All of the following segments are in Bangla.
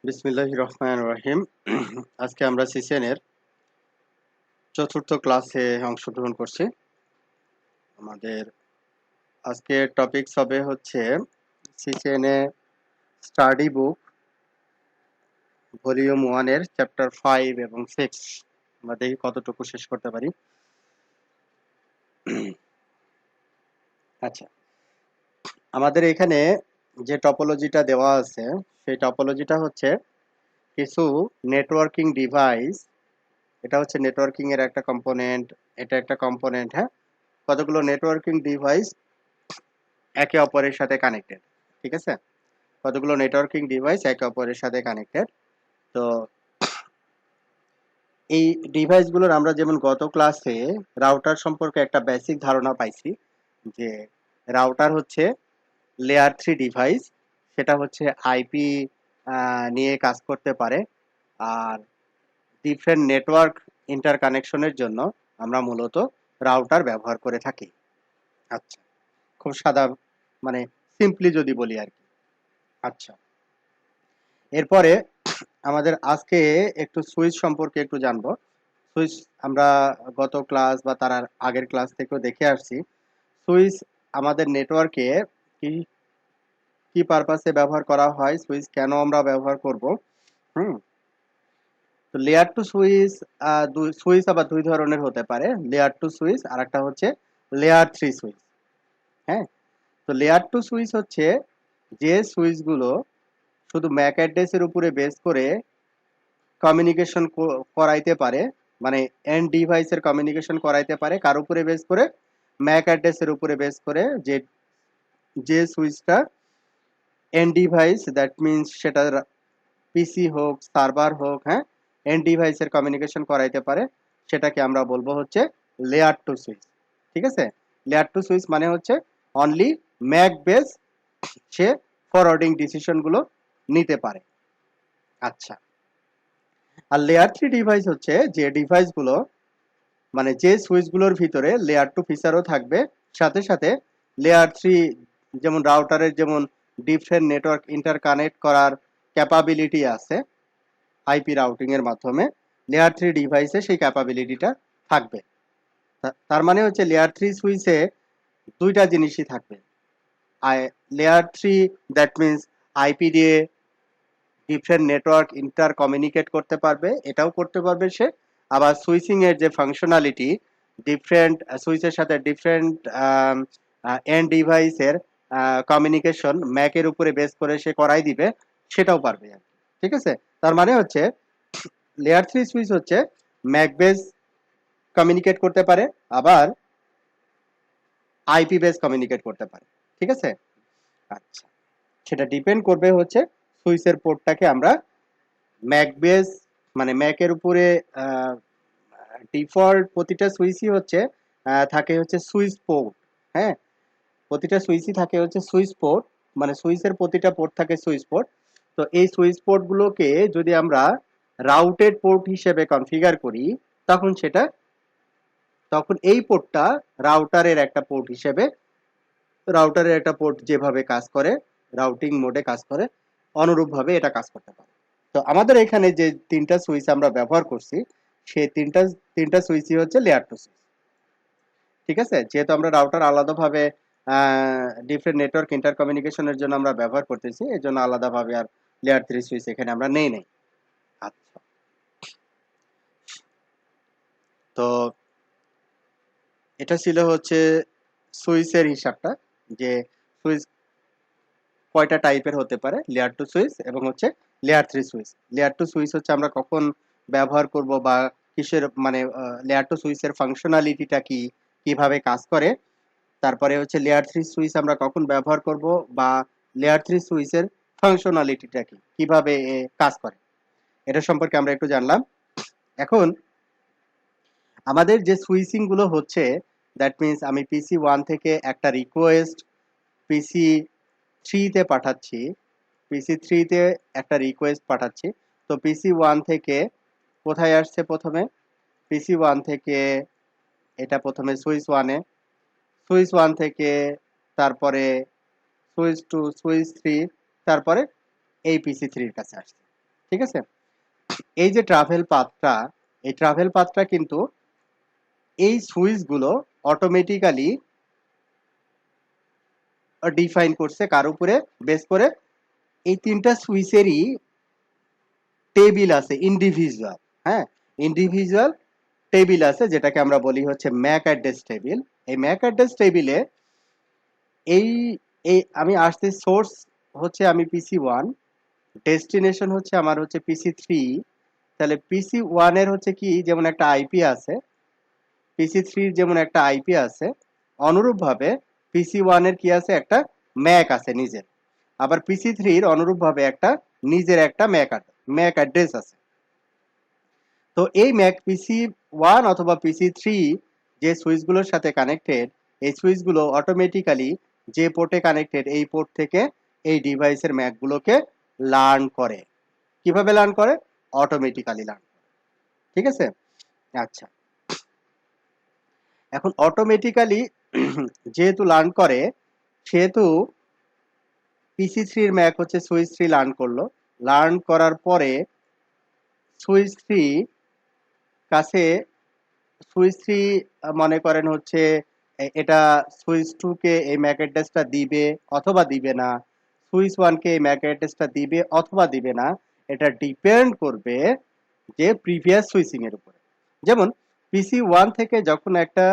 বিসমিল্লাহির রহমানির রহিম। আজকে আমরা সিসিএন-এর ৪র্থ ক্লাসে অংশগ্রহণ করছি। আমাদের আজকের টপিকস হবে হচ্ছে সিসিএন-এ স্টাডি বুক ভলিউম 1 এর চ্যাপ্টার 5 এবং 6। আমরা দেখি কতটুকু শেষ করতে পারি। আচ্ছা, আমাদের এখানে যে টপোলজিটা দেওয়া আছে সেই টপোলজিটা হচ্ছে কিছু নেটওয়ার্কিং ডিভাইস। এটা হচ্ছে নেটওয়ার্কিং এর একটা কম্পোনেন্ট, এটা একটা কম্পোনেন্ট, হ্যাঁ? কতগুলো নেটওয়ার্কিং ডিভাইস একে অপরের সাথে কানেক্টেড, ঠিক আছে? কতগুলো নেটওয়ার্কিং ডিভাইস একে অপরের সাথে কানেক্টেড। তো এই ডিভাইসগুলোর আমরা যেমন গত ক্লাসে রাউটার সম্পর্কে একটা বেসিক ধারণা পাইছি যে রাউটার হচ্ছে লেয়ার 3 ডিভাইস। সেটা হচ্ছে আইপি নিয়ে কাজ করতে পারে। আর ডিফারেন্ট নেটওয়ার্ক ইন্টারকানেকশনের জন্য আমরা মূলত রাউটার ব্যবহার করে থাকি। আচ্ছা, খুব সাদা মানে সিম্পলি যদি বলি আর কি। আচ্ছা, এরপরে আমাদের আজকে একটু সুইচ সম্পর্কে একটু জানবো। সুইচ আমরা গত ক্লাস বা তার আগের ক্লাস থেকেও দেখে আসছি। সুইচ আমাদের নেটওয়ার্কে কি কি পারপাসে ব্যবহার করা হয়, সুইচ কেন আমরা ব্যবহার করব। হুম তো লেয়ার টু সুইচ, সুইচ আবার দুই ধরনের হতে পারে, লেয়ার টু সুইচ আর একটা হচ্ছে লেয়ার 3 সুইচ। হ্যাঁ, তো লেয়ার টু সুইচ হচ্ছে যে সুইচগুলো শুধু ম্যাক অ্যাড্রেসের উপরে বেস করে কমিউনিকেশন করাইতে পারে, মানে এন্ড ডিভাইসের কমিউনিকেশন করাইতে পারে কার উপরে বেস করে, ম্যাক অ্যাড্রেসের উপরে বেস করে। যে যে সুইচটা এন্ড ডিভাইস, দ্যাট মিনস সেটা পিসি হোক সার্ভার হোক, হ্যাঁ, এন্ড ডিভাইসের কমিউনিকেশন করাইতে পারে, সেটাকে আমরা বলবো হচ্ছে লেয়ার টু সুইচ। ঠিক আছে, লেয়ার টু সুইচ মানে হচ্ছে অনলি ম্যাক বেস সে ফরওয়ার্ডিং ডিসিশনগুলো নিতে পারে। আচ্ছা, আর লেয়ার 3 ডিভাইস হচ্ছে যে ডিভাইসগুলো, মানে যে সুইচগুলোর ভিতরে লেয়ার 2 ফিচারও থাকবে, সাথে সাথে লেয়ার 3 যেমন রাউটারের যেমন ডিফারেন্ট নেটওয়ার্ক ইন্টারকানেক্ট করার ক্যাপাবিলিটি আছে আইপি রাউটিং এর মাধ্যমে, লেয়ার 3 ডিভাইসে সেই ক্যাপাবিলিটিটা থাকবে। তার মানে হচ্ছে লেয়ার 3 সুইচে দুইটা জিনিসই থাকবে। লেয়ার 3 দ্যাট মিনস আইপি দিয়ে ডিফারেন্ট নেটওয়ার্ক ইন্টার কমিউনিকেট করতে পারবে, এটাও করতে পারবে সে। আবার সুইচিং এর যে ফাংশনালিটি, ডিফারেন্ট সুইচের সাথে ডিফারেন্ট এন্ড ডিভাইসের কমিউনিকেশন ম্যাকের উপরে বেস করে সে করাই দিবে, সেটাও পারবে আর কি। ঠিক আছে, তার মানে হচ্ছে লেয়ার 3 সুইচ হচ্ছে ম্যাক বেস কমিউনিকেট করতে পারে, আবার আইপি বেস কমিউনিকেট করতে পারে। ঠিক আছে, আচ্ছা, সেটা ডিপেন্ড করবে হচ্ছে সুইচের পোর্টটাকে আমরা ম্যাক বেস, মানে ম্যাকের উপরে ডিফল্ট প্রতিটা সুইচই হচ্ছে থাকে হচ্ছে সুইচ পোর্ট। হ্যাঁ, প্রতিটা সুইচই থাকে হচ্ছে সুইচ পোর্ট, মানে সুইচের প্রতিটা পোর্ট থাকে সুইচ পোর্ট। তো এই সুইচ পোর্টগুলোকে যদি আমরা রাউটেড পোর্ট হিসেবে কনফিগার করি, তখন তখন এই পোর্টটা রাউটারের একটা পোর্ট হিসেবে, রাউটারের একটা পোর্ট যেভাবে কাজ করে, রাউটিং মোডে কাজ করে, অনুরূপভাবে এটা কাজ করতে পারে। তো আমাদের এখানে যে তিনটা সুইচ আমরা ব্যবহার করছি, সেই তিনটা সুইচই হচ্ছে লেয়ার টু সুইচ। ঠিক আছে, যেহেতু আমরা রাউটার আলাদাভাবে ডিফারেন্ট নেটওয়ার্ক ইন্টার কমিউনিকেশনের জন্য আমরা ব্যবহার করতেছি, এই জন্য আলাদাভাবে আর লেয়ার 3 সুইচ এখানে আমরা নেই। আচ্ছা, তো এটা ছিল হচ্ছে সুইচের হিসাবটা, যে সুইচ কয়টা টাইপের হতে পারে, লেয়ার টু সুইচ এবং হচ্ছে layer 3 switch. Layer two switch হচ্ছে আমরা কখন ব্যবহার করব বা কিসের, মানে লেয়ার টু সুইচের ফাংশনালিটিটা কি, কিভাবে কাজ করে। তারপরে হচ্ছে লেয়ার 3 সুইচ আমরা কখন ব্যবহার করব, বা লেয়ার 3 সুইচের ফাংশনালিটিটা কি, কিভাবে কাজ করে, এটা সম্পর্কে আমরা একটু জানলাম। এখন আমাদের যে সুইচিং গুলো হচ্ছে, দ্যাট মিনস আমি পিসি 1 থেকে একটা রিকোয়েস্ট পিসি 3 তে পাঠাচ্ছি, পিসি 3 তে একটা রিকোয়েস্ট পাঠাচ্ছি। তো পিসি 1 থেকে কোথায় আসছে, প্রথমে পিসি 1 থেকে এটা প্রথমে সুইচ 1 এ, সুইচ 1 থেকে তারপরে সুইচ 2, সুইচ 3, তারপরে এই পিসি 3 এর কাছে আসছে। ঠিক আছে? এই যে ট্রাভেল পাথটা কিন্তু এই সুইচগুলো অটোমেটিক্যালি ডিফাইন করছে কার উপরে বেস করে? এই ৩টা সুইচেরই টেবিল আছে ইন্ডিভিজুয়াল, হ্যাঁ? ইন্ডিভিজুয়াল টেবিল আছে যেটাকে আমরা বলি হচ্ছে ম্যাক অ্যাড্রেস টেবিল। এই ম্যাক অ্যাড্রেস টেবিলে এই এই আমি আসছি সোর্স হচ্ছে আমি PC1, ডেস্টিনেশন হচ্ছে আমার হচ্ছে PC3। তাহলে PC1 এর হচ্ছে কি যেমন একটা আইপি আছে, PC3 যেমন একটা আইপি আছে, অনুরূপভাবে PC1 এর কি আছে? একটা ম্যাক আছে নিজের। আবার PC3 এর অনুরূপভাবে একটা নিজের একটা ম্যাক অ্যাড্রেস আছে। তো এই ম্যাক PC1 অথবা PC3 যে সুইচগুলোর সাথে কানেক্টেড, এই সুইচগুলো অটোমেটিক্যালি যে পোর্টে কানেক্টেড এই পোর্ট থেকে এই ডিভাইসের ম্যাকগুলোকে লার্ন করে। কিভাবে লার্ন করে? অটোমেটিক্যালি লার্ন করে। ঠিক আছে? আচ্ছা, এখন অটোমেটিক্যালি যেহেতু লার্ন করে, সেহেতু PC3 এর ম্যাক হচ্ছে সুইচ 3 লার্ন করলো। লার্ন করার পরে সুইচ 3 কাছে সুইচ 3 মনে করেন হচ্ছে এটা সুইচ 2 কে এই ম্যাক অ্যাড্রেসটা দিবে অথবা দিবে না। সুইচ 1 কে এই ম্যাক অ্যাড্রেসটা দিবে অথবা দিবে না। এটা ডিপেন্ড করবে যে প্রিভিয়াস সুইচিং এর উপরে। যেমন PC1 থেকে যখন একটা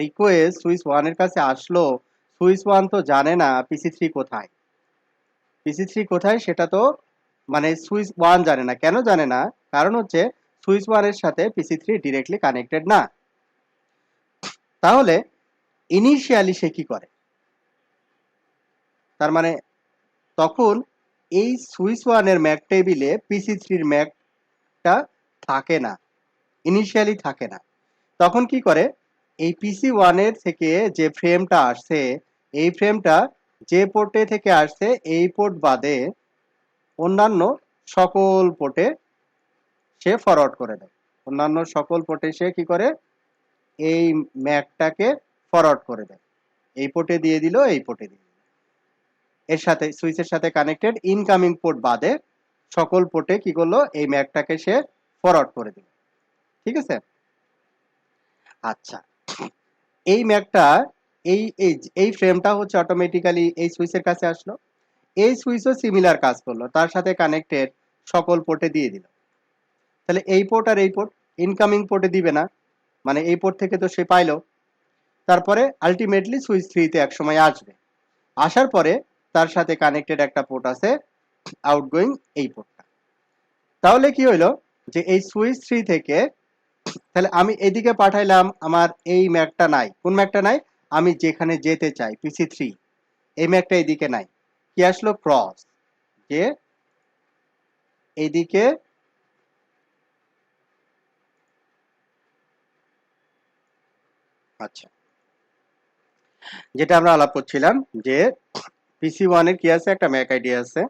রিকোয়েস্ট সুইচ 1 এর কাছে আসলো, সুইচ 1 তো জানে না PC3 কোথায়। PC3 কোথায় সেটা তো মানে সুইচ 1 জানে না। কেন জানে না? কারণ হচ্ছে সুইচ 1 এর সাথে PC3 ডিরেক্টলি কানেক্টেড না। তাহলে ইনিশিয়ালি সে কি করে? তার মানে তখন এই সুইচ 1 এর ম্যাক টেবিলে PC3 এর ম্যাকটা থাকে না, ইনিশিয়ালি থাকে না। তখন কি করে? এই PC1 এর থেকে যে ফ্রেমটা আসছে, এই ফ্রেমটা যে পোর্টে থেকে আসছে এই পোর্ট বাদে অন্যান্য সকল পোর্টে সে ফরওয়ার্ড করে দেয়। অন্যান্য সকল পোর্টে সে কি করে? এই ম্যাকটাকে ফরওয়ার্ড করে দেয়। এই পোর্টে দিয়ে দিল, এই পোর্টে দিয়ে দিল। এর সাথে সুইচের সাথে কানেক্টেড ইনকামিং পোর্ট বাদে সকল পোর্টে কি করলো? এই ম্যাকটাকে সে ফরওয়ার্ড করে দিল। ঠিক আছে? আচ্ছা, এই ম্যাকটা এই এই এই ফ্রেমটা হচ্ছে অটোমেটিক্যালি এই সুইচের কাছে আসলো। এই সুইচও সিমিলার কাজ করলো, তার সাথে কানেক্টেড সকল পোর্টে দিয়ে দিল। তাহলে এই পোর্ট আর এই পোর্ট ইনকামিং পোর্টে দিবে না, মানে এই পোর্ট থেকে তো সে পাইলো। তারপরে আলটিমেটলি সুইচ 3 তে একসময় আসবে। আসার পরে তার সাথে কানেক্টেড একটা পোর্ট আছে আউটগোয়িং, এই পোর্টটা। তাহলে কি হইলো? যে এই সুইচ 3 থেকে তাহলে আমি এদিকে পাঠাইলাম, আমার এই ম্যাকটা নাই। কোন ম্যাকটা নাই? আমি যেখানে যেতে চাই PC3, এই ম্যাকটা এদিকে নাই। কি আসলো? ক্রস, যে এইদিকে আচ্ছা, যেটা আমরা আলাপ করছিলাম যে PC1 এর কি আছে? একটা ম্যাক আইডি আছে।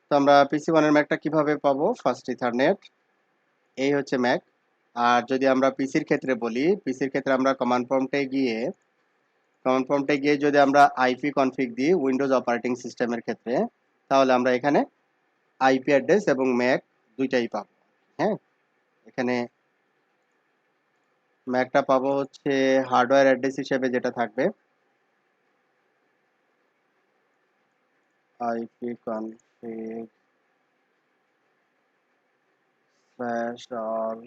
তো আমরা PC1 এর ম্যাকটা কিভাবে পাবো? ফার্স্ট ইথারনেট, এই হচ্ছে ম্যাক। আর যদি আমরা পিসির ক্ষেত্রে বলি, পিসির ক্ষেত্রে আমরা কমান্ড প্রম্পটে গিয়ে যদি আমরা আইপি কনফিগ দিই উইন্ডোজ অপারেটিং সিস্টেমের ক্ষেত্রে, তাহলে আমরা এখানে আইপি অ্যাড্রেস এবং ম্যাক দুইটাই পাবো। হ্যাঁ, এখানে ম্যাকটা পাবো হচ্ছে হার্ডওয়্যার অ্যাড্রেস হিসেবে যেটা থাকবে IP config slash all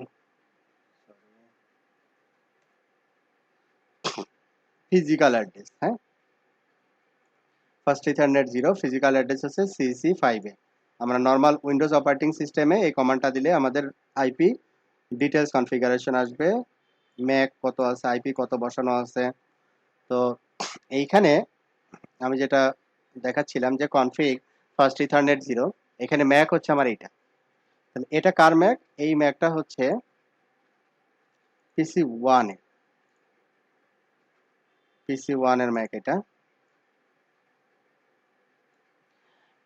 physical address. হ্যাঁ, ফার্স্ট ইথারনেট 0, ফিজিক্যাল অ্যাড্রেস হচ্ছে CC5 এ। আমরা নর্মাল উইন্ডোজ অপারেটিং সিস্টেমে এই কমান্ডটা দিলে আমাদের আইপি ডিটেলস কনফিগারেশন আসবে, ম্যাক কত আছে, আইপি কত বসানো আছে। তো এইখানে আমি যেটা দেখাচ্ছিলাম যে কনফিগ ফার্স্ট ইথারনেট 0, এখানে ম্যাক হচ্ছে আমার এইটা। তাহলে এটা কার ম্যাক? এই ম্যাকটা হচ্ছে PC1 এর, PC1 এর ম্যাক এটা।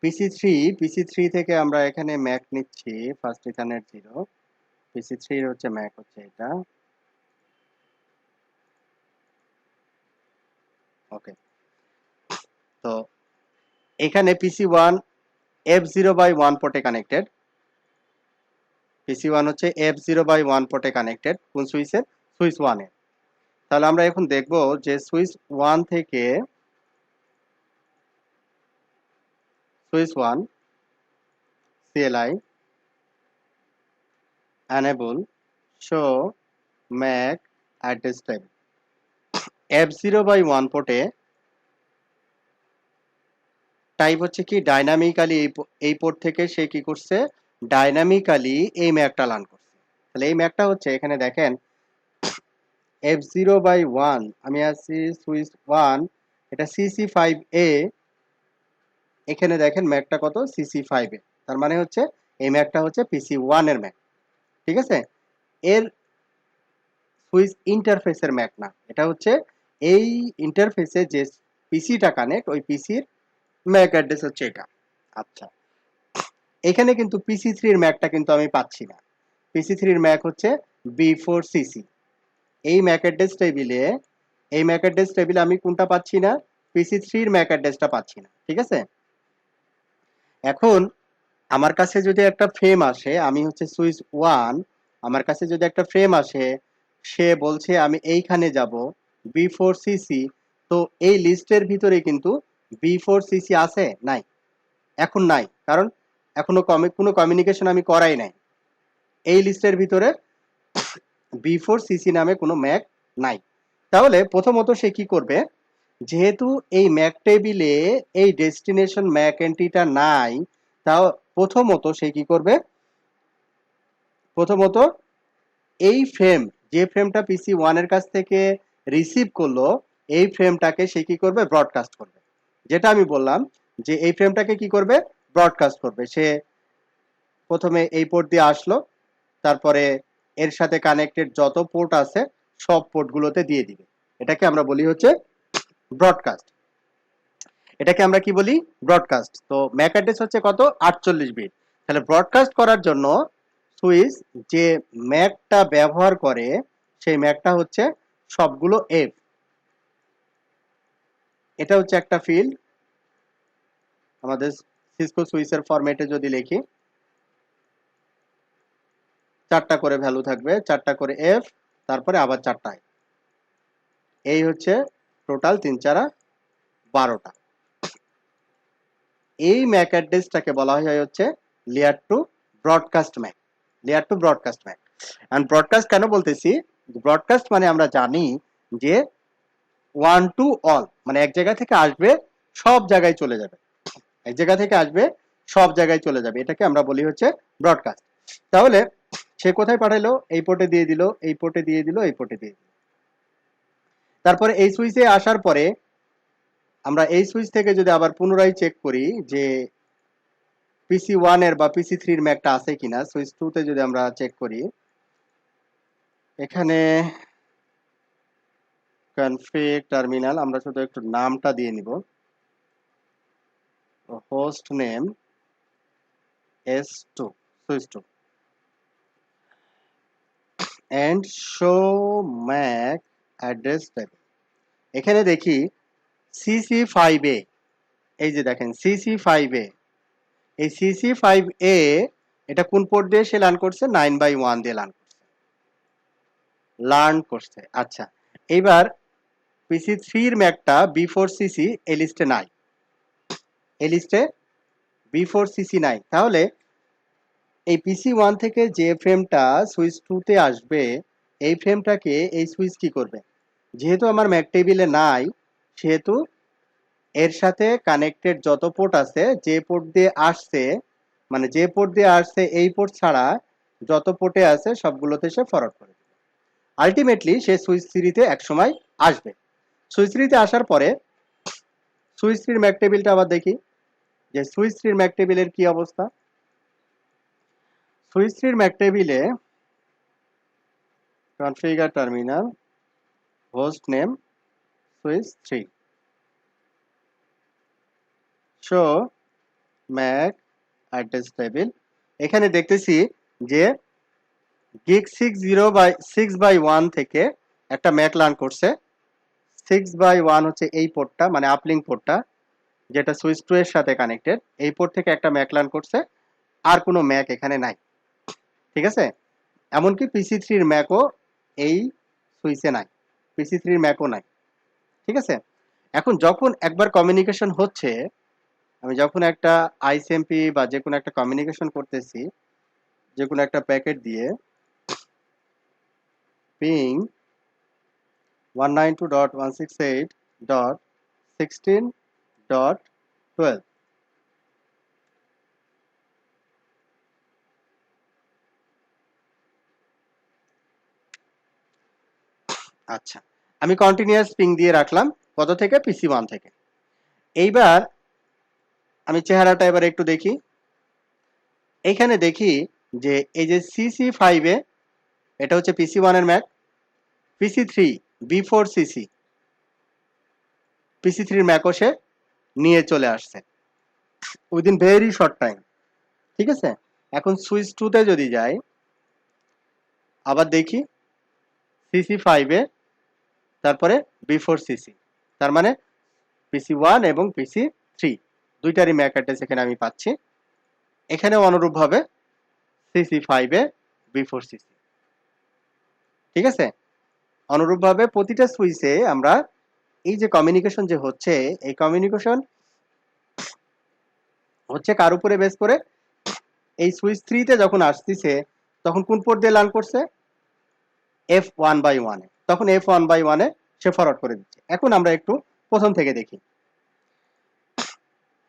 PC3 থেকে আমরা এখানে ম্যাক নিচ্ছি ফার্স্ট ইথারনেট 0, PC3 এর হচ্ছে ম্যাক হচ্ছে এটা। ওকে, তো এখানে PC1 F0/1 পোর্টে কানেক্টেড, PC1 হচ্ছে F0/1 পোর্টে কানেক্টেড কোন সুইচের? সুইচ 1 এর। তাহলে আমরা এখন দেখব যে সুইচ 1 থেকে switch 1 CLI enable show MAC address table F0/1 পোর্টে টাইপ হচ্ছে কি ডাইনামিক্যালি এই পোর্ট থেকে সে কি করছে ডাইনামিক্যালি এই ম্যাকটা লার্ন করছে। তাহলে এই ম্যাকটা হচ্ছে এখানে দেখেন F0/1 আমি আছি সুইচ 1 এটা CC5A এখানে দেখেন ম্যাকটা কত CC5A তার মানে হচ্ছে এই ম্যাকটা হচ্ছে PC1 এর ম্যাক ঠিক আছে এর সুইচ ইন্টারফেসের ম্যাক না এটা হচ্ছে এই ইন্টারফেসে যে পিসিটা কানেক্ট ওই পিসির ম্যাক অ্যাড্রেস হচ্ছে এটা। আচ্ছা এখানে কিন্তু PC3 এর ম্যাকটা কিন্তু আমি পাচ্ছি না PC3 এর ম্যাক হচ্ছে B4CC এই ম্যাক অ্যাড্রেস টেবিলে আমি কোনটা পাচ্ছি না PC3 এর ম্যাক অ্যাড্রেসটা পাচ্ছি না ঠিক আছে। এখন আমার কাছে যদি একটা ফ্রেম আসে আমি হচ্ছে সুইচ 1 আমার কাছে যদি একটা ফ্রেম আসে সে বলছে আমি এইখানে যাব B4CC তো এই লিস্টের ভিতরে কিন্তু B4CC আছে নাই এখন নাই কারণ এখনো কোনো কমিউনিকেশন আমি করাই নাই এই লিস্টের ভিতরে B4CC নামে কোনো ম্যাক নাই। তাহলে প্রথমত সে কি করবে যেহেতু এই ম্যাক টেবিলে এই ডেস্টিনেশন ম্যাক এন্ট্রিটা নাই তাও প্রথমত সে কি করবে প্রথমত এই ফ্রেম যে ফ্রেমটা PC1 এর কাছ থেকে রিসিভ করলো এই ফ্রেমটাকে সে কি করবে ব্রডকাস্ট করবে যেটা আমি বললাম যে এই ফ্রেমটাকে কি করবে ব্রডকাস্ট করবে সে প্রথমে এই পোর্ট দিয়ে আসলো তারপরে এর সাথে কানেক্টেড যত পোর্ট আছে সব পোর্টগুলোতে দিয়ে দিবে এটাকে আমরা বলি হচ্ছে ব্রডকাস্ট এটাকে আমরা কি বলি ব্রডকাস্ট। তো ম্যাক অ্যাড্রেস হচ্ছে কত 48 বিট তাহলে ব্রডকাস্ট করার জন্য সুইচ যে ম্যাকটা ব্যবহার করে সেই ম্যাকটা হচ্ছে সবগুলো এফ এটা হচ্ছে একটা ফিল্ড আমাদের সিসকো সুইচের ফরম্যাটে যদি লিখি 4টা করে ভ্যালু থাকবে 4টা করে এফ তারপরে আবার 4টা এই হচ্ছে টোটাল 3 4 12টা এই ম্যাক অ্যাড্রেসটাকে বলা হয় হচ্ছে layer two broadcast MAC and broadcast কেন বলতেছি ব্রডকাস্ট মানে আমরা জানি যে ওয়ান টু অল মানে এক জায়গা থেকে আসবে সব জায়গায় চলে যাবে এক জায়গা থেকে আসবে সব জায়গায় চলে যাবে এটাকে আমরা বলি হচ্ছে ব্রডকাস্ট। তাহলে সে কোথায় পাঠাইলো এই পোর্টে দিয়ে দিল এই পোর্টে দিয়ে দিল এই পোর্টে দিয়ে দিল তারপরে এই সুইচে আসার পরে আমরা এই সুইচ থেকে যদি আবার পুনরায় চেক করি যে PC1 এর বা PC3 এর ম্যাকটা আছে কিনা সুইচ 2 তে যদি আমরা চেক করি এখানে কনফিগ টার্মিনাল আমরা শুধু একটু নামটা দিয়ে নিব host name S2 switch 2 and show MAC address table এখানে দেখি CC5A এই যে দেখেন CC5A এই CC5A এটা কোন পোর্ট দিয়ে সে লার্ন করছে 9/1 দিয়ে লার্ন করছে। আচ্ছা এবার PC3 এর ম্যাকটা B4CC এই লিস্টে নাই এই লিস্টে B4CC নাই তাহলে এই PC1 থেকে যে ফ্রেমটা সুইচ 2 তে আসবে এই ফ্রেমটাকে এই সুইচ কি করবে যেহেতু আমার ম্যাক টেবিলে নাই সেহেতু এর সাথে কানেক্টেড যত পোর্ট আছে যে পোর্ট দিয়ে আসছে মানে যে পোর্ট দিয়ে আসছে এই পোর্ট ছাড়া যত পোর্টে আছে সবগুলোতে সে ফরওয়ার্ড করে দেবে আলটিমেটলি সে সুইচ 3 তে এক সময় আসবে সুইচ 3 তে আসার পরে সুইচ 3 এর ম্যাক টেবিলটা আবার দেখি যে সুইচ 3 এর ম্যাক টেবিলের কি অবস্থা সুইচ 3 এর ম্যাক টেবিলে configure terminal host name switch 3 show MAC address table এখানে দেখতেছি যে গিগ 6/1 থেকে একটা ম্যাক লার্ন করছে 6/1 হচ্ছে এই পোর্টটা মানে আপলিংক পোর্টটা যেটা সুইচ 2 এর সাথে কানেক্টেড এই পোর্ট থেকে একটা ম্যাক লার্ন করছে আর কোনো ম্যাক এখানে নাই ঠিক আছে? এমনকি PC3 ম্যাকও এই সুইচে নাই, PC3 ম্যাকও নাই। ঠিক আছে? এখন যখন একবার কমিউনিকেশন হচ্ছে, আমি যখন একটা আইসিএমপি বা যে কোনো একটা কমিউনিকেশন করতেছি, যে কোনো একটা প্যাকেট দিয়ে পিং 192.168.16.12, আচ্ছা, আমি কন্টিনিউয়াস পিং দিয়ে রাখলাম কত থেকে, PC1 থেকে। এইবার আমি চেহারাটা এবার একটু দেখি। এইখানে দেখি যে এই যে CC5 এটা হচ্ছে PC1 এর ম্যাক, PC3 B4CC PC3 এর ম্যাকও সে নিয়ে চলে আসছে উইদিন ভেরি শর্ট টাইম। ঠিক আছে? এখন সুইচ 2 তে যদি যাই, আবার দেখি CC5 তারপরে B4CC, তার মানে PC1 এবং PC3 দুইটারই ম্যাক অ্যাড্রেস এখানে আমি পাচ্ছি। এখানেও অনুরূপভাবে CC5 B4CC। ঠিক আছে? অনুরূপভাবে প্রতিটা সুইচে আমরা এই যে কমিউনিকেশন যে হচ্ছে, এই কমিউনিকেশন হচ্ছে কার উপরে বেস করে, এই সুইচ 3 তে যখন আসতেছে তখন কোন পোর্ট দিয়ে লার্ন করছে, F1/1 তখন F1/1 সে ফরওয়ার্ড করে দিচ্ছে। এখন আমরা একটু প্রথম থেকে দেখি।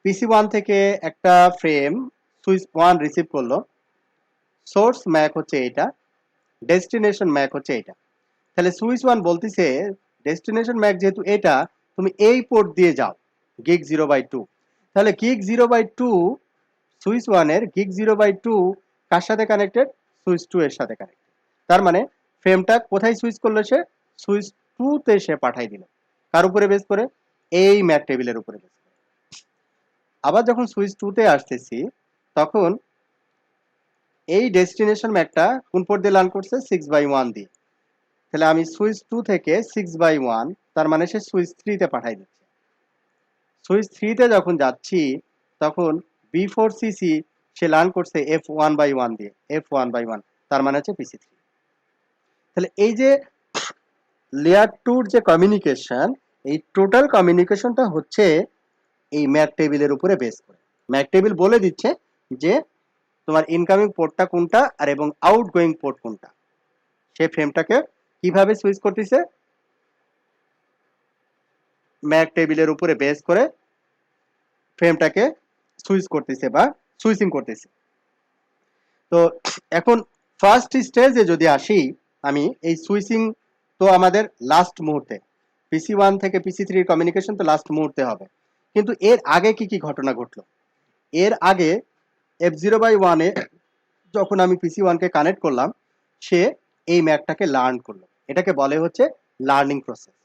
PC1 থেকে একটা ফ্রেম সুইচ 1 রিসিভ করলো, সোর্স ম্যাক হচ্ছে এটা, ডেস্টিনেশন ম্যাক হচ্ছে এটা। তাহলে সুইচ 1 বলতেছে ডেস্টিনেশন ম্যাক যেহেতু এটা, তুমি এই পোর্ট দিয়ে যাও গিগ 0/2। তাহলে গিগ 0/2 সুইচ 1 এর গিগ 0/2 কার সাথে কানেক্টেড, সুইচ 2 এর সাথে কানেক্টেড। তার মানে ফ্রেমটা কোথায় সুইচ করলো, সে সুইচ 2 তে সে পাঠাই দিল। কার উপরে বেস করে, এই ম্যাক টেবিলের উপরে বেস করে। আবার যখন সুইচ 2 তে আসতেছি তখন এই ডেস্টিনেশন ম্যাকটা কোন পোর্ট দিয়ে লার্ন করছে, 6/1 দিয়ে। তাহলে আমি সুইচ 2 থেকে 6/1, তার মানে সে সুইচ 3 তে পাঠাই দিচ্ছে। সুইচ 3 তে যখন যাচ্ছি তখন B4CC সে লার্ন করছে F1/1 দিয়ে, F1/1 তার মানে হচ্ছে PC3। তাহলে এই যে লেয়ার 2 যে কমিউনিকেশন, এই টোটাল কমিউনিকেশনটা হচ্ছে এই ম্যাক টেবিলের উপরে বেস করে। ম্যাক টেবিল বলে দিচ্ছে যে তোমার ইনকামিং পোর্টটা কোনটা আর এবং আউটগোয়িং পোর্ট কোনটা। সে ফ্রেমটাকে কিভাবে সুইচ করতেছে, ম্যাক টেবিলের উপরে বেস করে ফ্রেমটাকে সুইচ করতেছে বা সুইচিং করতেছে। তো এখন ফার্স্ট স্টেজে যদি আসি, আমি এই সুইচিং তো আমাদের লাস্ট মুহূর্তে, PC1 থেকে PC3 কমিউনিকেশন তো লাস্ট মুহূর্তে হবে, কিন্তু এর আগে কি কি ঘটনা ঘটলো। এর আগে F0/1 যখন আমি PC1 কে কানেক্ট করলাম, সে এই ম্যাকটাকে লার্ন করলো। এটাকে বলে হচ্ছে লার্নিং প্রসেস,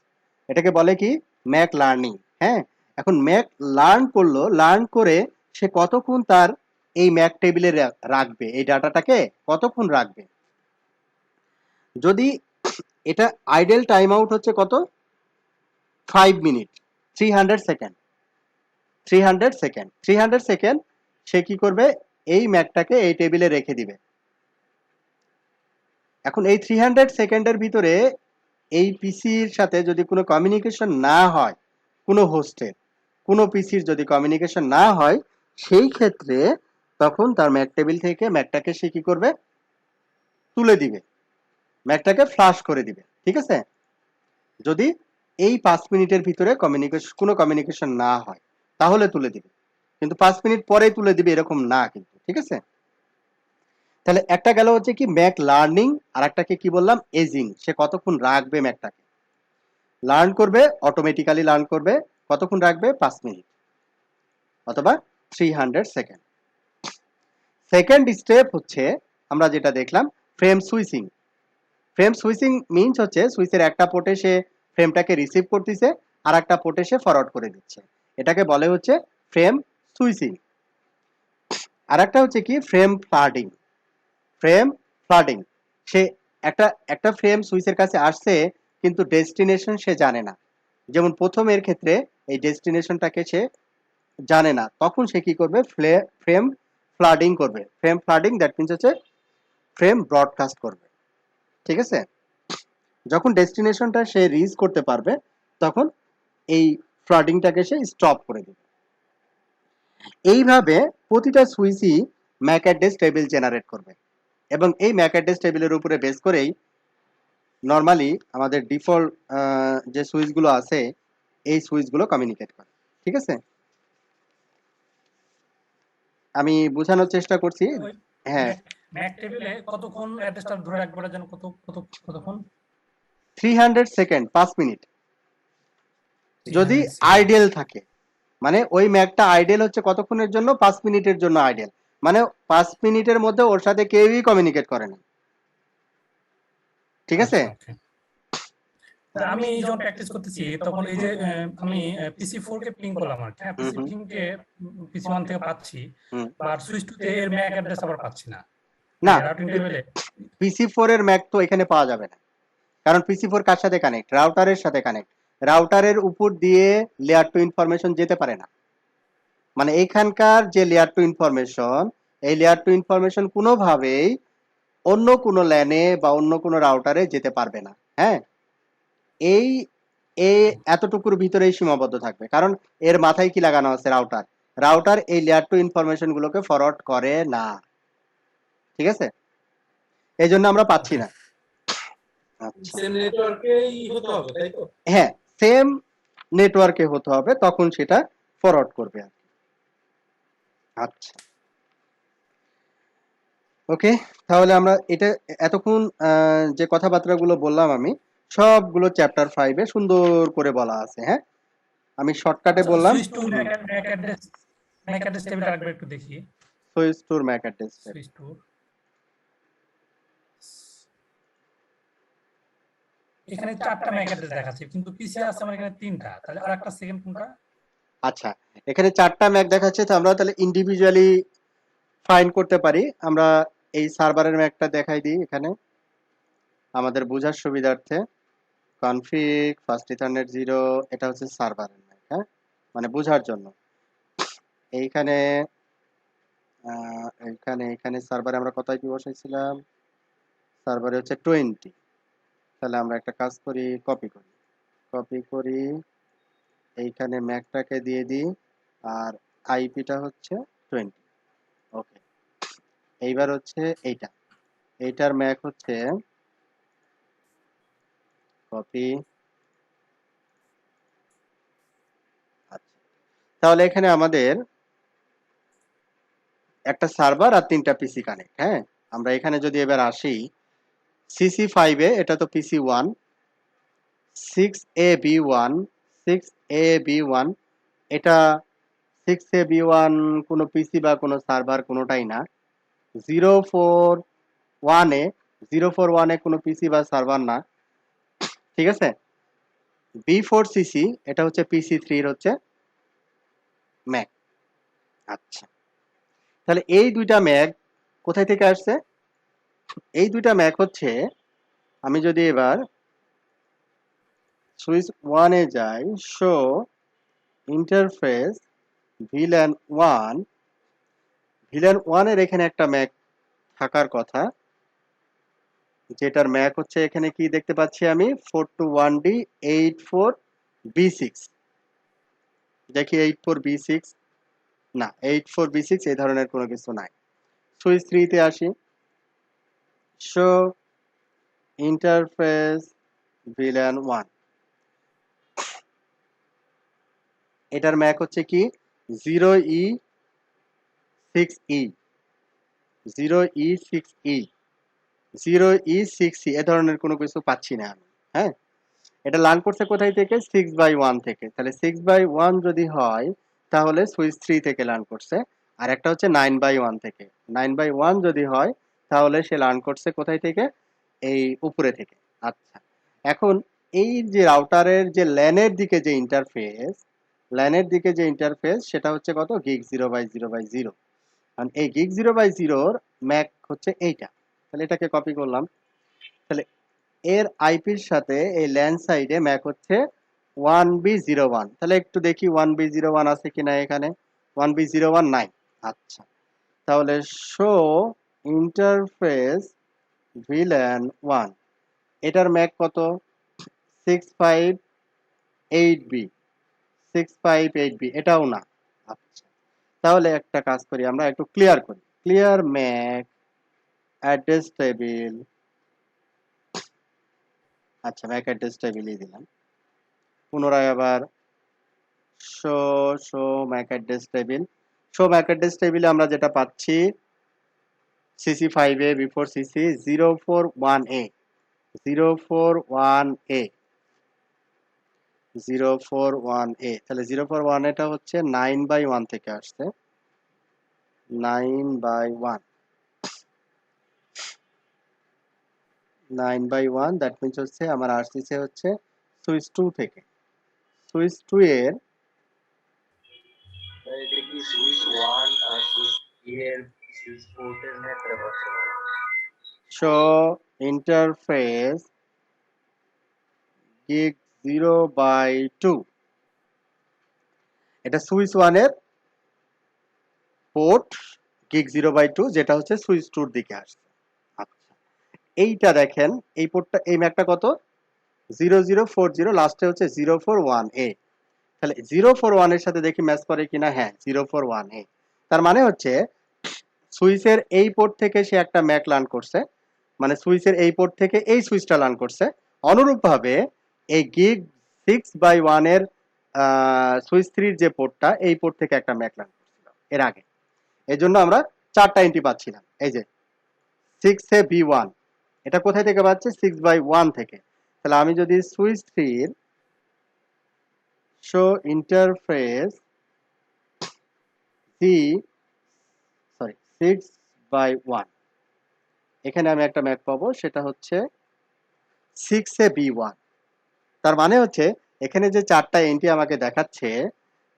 এটাকে বলে কি, ম্যাক লার্নিং। হ্যাঁ, এখন ম্যাক লার্ন করলো, লার্ন করে সে কতক্ষণ তার এই ম্যাক টেবিলে রাখবে, এই ডাটাটাকে কতক্ষণ রাখবে। যদি এটা আইডেল টাইম আউট হচ্ছে কত, 5 মিনিট, 300 সেকেন্ড, 300 সেকেন্ড সে কি করবে, এই ম্যাকটাকে এই টেবিলে রেখে দিবে। এখন এই 300 সেকেন্ডের ভিতরে এই পিসির সাথে যদি কোনো কমিউনিকেশন না হয়, কোনো হোস্টের কোনো পিসির যদি কমিউনিকেশন না হয়, সেই ক্ষেত্রে তখন তার ম্যাক টেবিল থেকে ম্যাকটাকে সে কি করবে, তুলে দিবে, ম্যাকটাকে ফ্লাশ করে দিবে। ঠিক আছে? যদি এই 5 মিনিটের ভিতরে কোনো কমিউনিকেশন না হয় তাহলে তুলে দিবে, কিন্তু 5 মিনিট পরেই তুলে দিবে এরকম না কিন্তু। ঠিক আছে? তাহলে একটা গেল হচ্ছে কি ম্যাক লার্নিং, আর একটাকে কি বললাম, এজিং, সে কতক্ষণ রাখবে ম্যাকটাকে। লার্ন করবে, অটোমেটিক্যালি লার্ন করবে, কতক্ষণ রাখবে, 5 মিনিট অথবা 300 সেকেন্ড। সেকেন্ড স্টেপ হচ্ছে আমরা যেটা দেখলাম, frame switching. Frame switching means হচ্ছে সুইচের একটা পোর্টে সে ফ্রেমটাকে রিসিভ করতেছে, আর একটা পোর্টে সে ফরওয়ার্ড করে দিচ্ছে, এটাকে বলে হচ্ছে ফ্রেম সুইচিং। আর একটা হচ্ছে কি, ফ্রেম ফ্লাডিং। ফ্রেম ফ্লাডিং, সে একটা একটা ফ্রেম সুইচের কাছে আসছে কিন্তু ডেস্টিনেশন সে জানে না। যেমন প্রথমের ক্ষেত্রে এই ডেস্টিনেশনটাকে সে জানে না, তখন সে কি করবে, ফ্রেম ফ্লাডিং করবে। ফ্রেম ফ্লাডিং দ্যাট মিনস হচ্ছে ফ্রেম ব্রডকাস্ট করবে। ঠিক আছে, যখন ডেস্টিনেশনটা সে রিচ করতে পারবে তখন এই ফ্লাডিংটাকে সে স্টপ করে দেবে। এইভাবে প্রতিটা সুইচই ম্যাক অ্যাড্রেস টেবিল জেনারেট করবে এবং এই ম্যাক অ্যাড্রেস টেবিলের উপরে বেস করেই নর্মালি আমাদের ডিফল্ট যে সুইচগুলো আছে এই সুইচগুলো কমিউনিকেট করে। ঠিক আছে, আমি বোঝানোর চেষ্টা করছি। ওই হ্যাঁ, ম্যাক ম্যাক টেবিলে কতক্ষণ অ্যাড্রেসটা ধরে রাখবো যেন কতক্ষণ 300 সেকেন্ড, 5 মিনিট যদি 300 সেকেন্ড। আইডিয়াল থাকে। মানে ওই ম্যাকটা আইডিয়াল হচ্ছে কতক্ষণের জন্য, 5 মিনিটের জন্য আইডিয়াল। মানে 5 মিনিটের মধ্যে ওর সাথে কেউই কমিউনিকেট করে না। ঠিক আছে, আচ্ছা, ওকে। আমি যখন প্র্যাকটিস করতেছি তখন এই যে আমি PC4 কে পিং করলাম আর কি। হ্যাঁ, হুম হুম PC3 কে PC1 থেকে পাচ্ছি, হুম। বাট সুইচ 2 তে এর ম্যাক অ্যাড্রেস আবার পাচ্ছি না। না, মানে রাউটিং টেবিলে PC4 এর ম্যাক তো এখানে পাওয়া যাবে না, কারণ PC4 কার সাথে কানেক্ট, রাউটারের সাথে কানেক্ট। রাউটারের উপর দিয়ে লেয়ার টু ইনফরমেশন যেতে পারে না। মানে এইখানকার যে লেয়ার টু ইনফরমেশন, এই লেয়ার টু ইনফরমেশন কোনোভাবেই অন্য কোনো ল্যানে বা অন্য কোনো রাউটারে যেতে পারবে না। হ্যাঁ, এই এই এতটুকুর ভিতরেই সীমাবদ্ধ থাকবে, কারণ এর মাথায় কি লাগানো আছে, রাউটার। রাউটার এই লেয়ার টু ইনফরমেশন গুলোকে ফরওয়ার্ড করে না। ঠিক আছে, এই জন্য আমরা পাচ্ছি ওকে। না। আচ্ছা, সেম নেটওয়ার্কেই হতে হবে, তাই তো? হ্যাঁ, সেম নেটওয়ার্কে হতে হবে, তখন সেটা ফরওয়ার্ড করবে আর কি। আচ্ছা, ওকে, তাহলে আমরা এটা এতক্ষণ যে কথাবার্তাগুলো বললাম আমি সবগুলো চ্যাপ্টার 5-এ সুন্দর করে বলা আছে। হ্যাঁ, আমি শর্টকাটে আচ্ছা, বললাম। সুইচ টু ম্যাক অ্যাড্রেস টেবিলটা আরেকবার একটু দেখি। সুইচ টুর MAC address table. Switch two এখানে 4টা ম্যাক অ্যাড্রেস দেখাচ্ছে, কিন্তু পিসি আছে আমার এখানে 3টা। তাহলে আরেকটা সেকেন্ড কোনটা? আচ্ছা, এখানে 4টা ম্যাক দেখাচ্ছে, তো আমরা তাহলে ইন্ডিভিজুয়ালি ফাইন্ড করতে পারি। আমরা এই সার্ভারের ম্যাকটা দেখাই দিই এখানে আমাদের বোঝার সুবিধার্থে। কনফিগ ফার্স্ট ইথারনেট 0, এটা হচ্ছে সার্ভারের ম্যাক। হ্যাঁ, মানে বোঝার জন্য। এইখানে এইখানে সার্ভারে আমরা কোথায় কি বসাইছিলাম, সার্ভারে হচ্ছে 20। তাহলে আমরা একটা কাজ করি, কপি করি, এইখানে ম্যাকটাকে দিয়ে দিই, আর আইপিটা হচ্ছে 20। ওকে, এইবার হচ্ছে এইটার ম্যাক হচ্ছে কপি। আচ্ছা, তাহলে এখানে আমাদের একটা সার্ভার আর 3টা পিসি কানেক্ট। হ্যাঁ, আমরা এখানে যদি এবার আসি CC5-এ, এটা তো PC1, 6AB1, 6AB1, এটা 6AB1 কোনো পিসি বা কোনো সার্ভার কোনোটাই না। 041-এ 041-এ কোনো পিসি বা সার্ভার না। ঠিক আছে, B4CC, এটা হচ্ছে PC3-র হচ্ছে ম্যাক। আচ্ছা, তাহলে এই দুইটা ম্যাক কোথায় থেকে আসছে? এই দুইটা ম্যাক হচ্ছে, আমি যদি এবার সুইচ 1-এ যাই, শো ইন্টারফেস ভিল্যান 1, ভিল্যান 1-এর এখানে একটা ম্যাক থাকার কথা, যেটার ম্যাক হচ্ছে এখানে কি দেখতে পাচ্ছি আমি, 421D 84B6। দেখি 84B6, না 84B6 এই ধরনের কোনো কিছু নাই। সুইচ 3-তে আসি, শো ইন্টারফেস ভিল্যান 1, এটার ম্যাক হচ্ছে কি 0E6E, 0E6E, 0E6E, এ ধরনের কোনো কিছু পাচ্ছি না আমি। হ্যাঁ, এটা লার্ন করছে কোথায় থেকে, 6/1 থেকে। তাহলে 6/1 যদি হয় তাহলে সুইচ 3 থেকে লার্ন করছে, আর একটা হচ্ছে 9/1 থেকে। 9/1 যদি হয় তাহলে সে লার্ন করছে কোথায় থেকে, এই উপরে থেকে। আচ্ছা, এখন এই যে রাউটারের যে ল্যানের দিকে যে ইন্টারফেস, সেটা হচ্ছে কত, গিগ 0/0/0। কারণ এই গিগ 0/0-র ম্যাক হচ্ছে এইটা। তাহলে এটাকে কপি করলাম, তাহলে এর আইপির সাথে এই ল্যান্ড সাইডে ম্যাক হচ্ছে 1B01। তাহলে একটু দেখি 1B01 আছে কিনা এখানে, 1B01 নাই। আচ্ছা, তাহলে শো ইন্টারফেস ভিলেন 1, এটার ম্যাক কত? 658B, 658B, এটাও না। আচ্ছা, তাহলে একটা কাজ করি, আমরা একটু ক্লিয়ার করি। Clear Mac address table. আচ্ছা, ম্যাক অ্যাড্রেস টেবিলই দিলাম। পুনরায় আবার show show MAC address table. Show MAC address টেবিলে আমরা যেটা পাচ্ছি, CC5A before CC 041A, 041A, 041A। তাহলে 041 এটা হচ্ছে 9/1 থেকে আসছে, 9/1, 9/1, দ্যাট মিনস হচ্ছে আমার আসছে হচ্ছে সুইচ 2 থেকে। সুইচ 2 এর এটা কি সুইচ 1 আর সুইচ 3 এর সুইচ পোর্টের ম্যাপ ব্যবহার করা হয়? শো ইন্টারফেস গিগ 0/2, এটা সুইচ 1 এর পোর্ট গিগ 0/2, যেটা হচ্ছে সুইচ 2 দিকে আসছে। আচ্ছা, এইটা দেখেন, এই পোর্টটা, এই ম্যাকটা কত? 0040, লাস্টে হচ্ছে 041A। তাহলে 041 এর সাথে দেখি ম্যাচ করে কিনা। হ্যাঁ, 041A। তার মানে হচ্ছে সুইচের এই পোর্ট থেকে সে একটা ম্যাক লার্ন করছে, মানে সুইচের এই পোর্ট থেকে এই সুইচটা লার্ন করছে। অনুরূপভাবে এই গিগ 6/1 এর সুইচ 3 যে পোর্টটা, এই পোর্ট থেকে একটা ম্যাক লার্ন করছিল এর আগে। এই জন্য আমরা 4টা এন্ট্রি পাচ্ছিলাম। এই যে 6AB1, এটা কোথায় থেকে পাচ্ছে? 6/1 থেকে। তাহলে আমি যদি সুইচ 3 শো ইন্টারফেস সরি 6/1, এখানে আমি একটা ম্যাক পাবো, সেটা হচ্ছে 6AB1। তার মানে হচ্ছে এখানে যে 4টা এন্ট্রি আমাকে দেখাচ্ছে,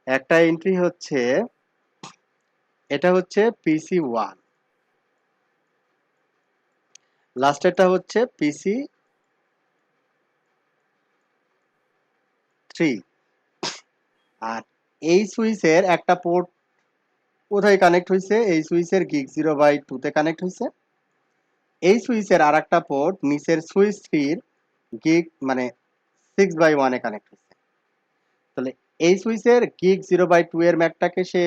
একটা এন্ট্রি হচ্ছে, এটা হচ্ছে PC1, লাস্টেরটা হচ্ছে PC3। আর এই সুইচের একটা পোর্ট কোথায় কানেক্ট হয়েছে? এই সুইচের গিগ 0/2 তে কানেক্ট হয়েছে। এই সুইচের আর একটা পোর্ট নিচের সুইচ 3 গিগ মানে 6/1 এ কানেক্ট হয়েছে। তাহলে এই সুইচের গিগ 0/2 এর ম্যাকটাকে সে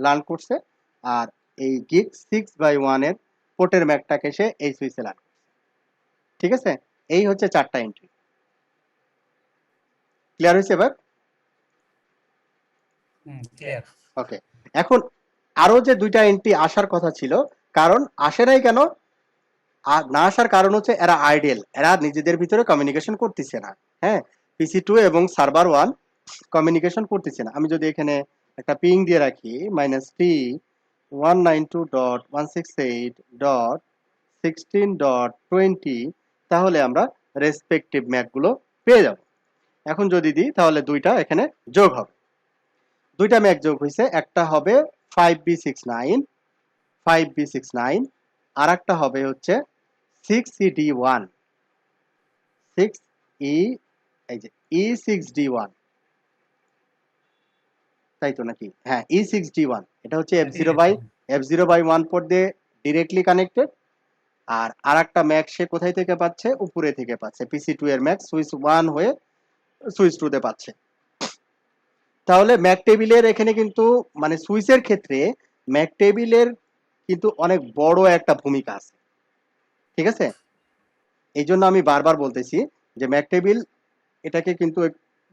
লার্ন করছে, আর এই গিগ 6/1 এর পোর্টের ম্যাকটাকে সে এই সুইচে লার্ন করছে। ঠিক আছে, এই হচ্ছে 4টা এন্ট্রি। ক্লিয়ার হয়েছে এবার? ক্লিয়ার। ওকে, এখন আরো যে 2টা এন্ট্রি আসার কথা ছিল, কারণ আসে নাই কেন? আর না আসার কারণ হচ্ছে এরা আইডিয়াল, এরা নিজেদের ভিতরে কমিউনিকেশন করতেছে না। হ্যাঁ, PC2 এবং সার্ভার 1 কমিউনিকেশন করতেছে না। আমি যদি এখানে একটা পিং দিয়ে রাখি -p 192.168.16.20, তাহলে আমরা রেসপেক্টিভ ম্যাকগুলো পেয়ে যাব। এখন যদি দিই তাহলে 2টা এখানে যোগ হবে। 2টা ম্যাক যোগ হয়েছে, একটা হবে 5B69, আর একটা হবে হচ্ছে 6ED1, 6E, এই যে E6D1, তাই তো নাকি? হ্যাঁ, E6D1, এটা হচ্ছে F0/1 পোর্ট দিয়ে ডিরেক্টলি কানেক্টেড। আর আরেকটা ম্যাক সে কোথায় থেকে পাচ্ছে? উপরে থেকে পাচ্ছে, PC2 এর ম্যাক সুইচ 1 হয়ে সুইচ 2 তে পাচ্ছে। তাহলে ম্যাক টেবিলের এখানে কিন্তু, মানে সুইচের ক্ষেত্রে ম্যাক টেবিলের কিন্তু অনেক বড় একটা ভূমিকা আছে। ঠিক আছে, এই জন্য আমি বারবার বলতেছি যে ম্যাক টেবিল, এটাকে কিন্তু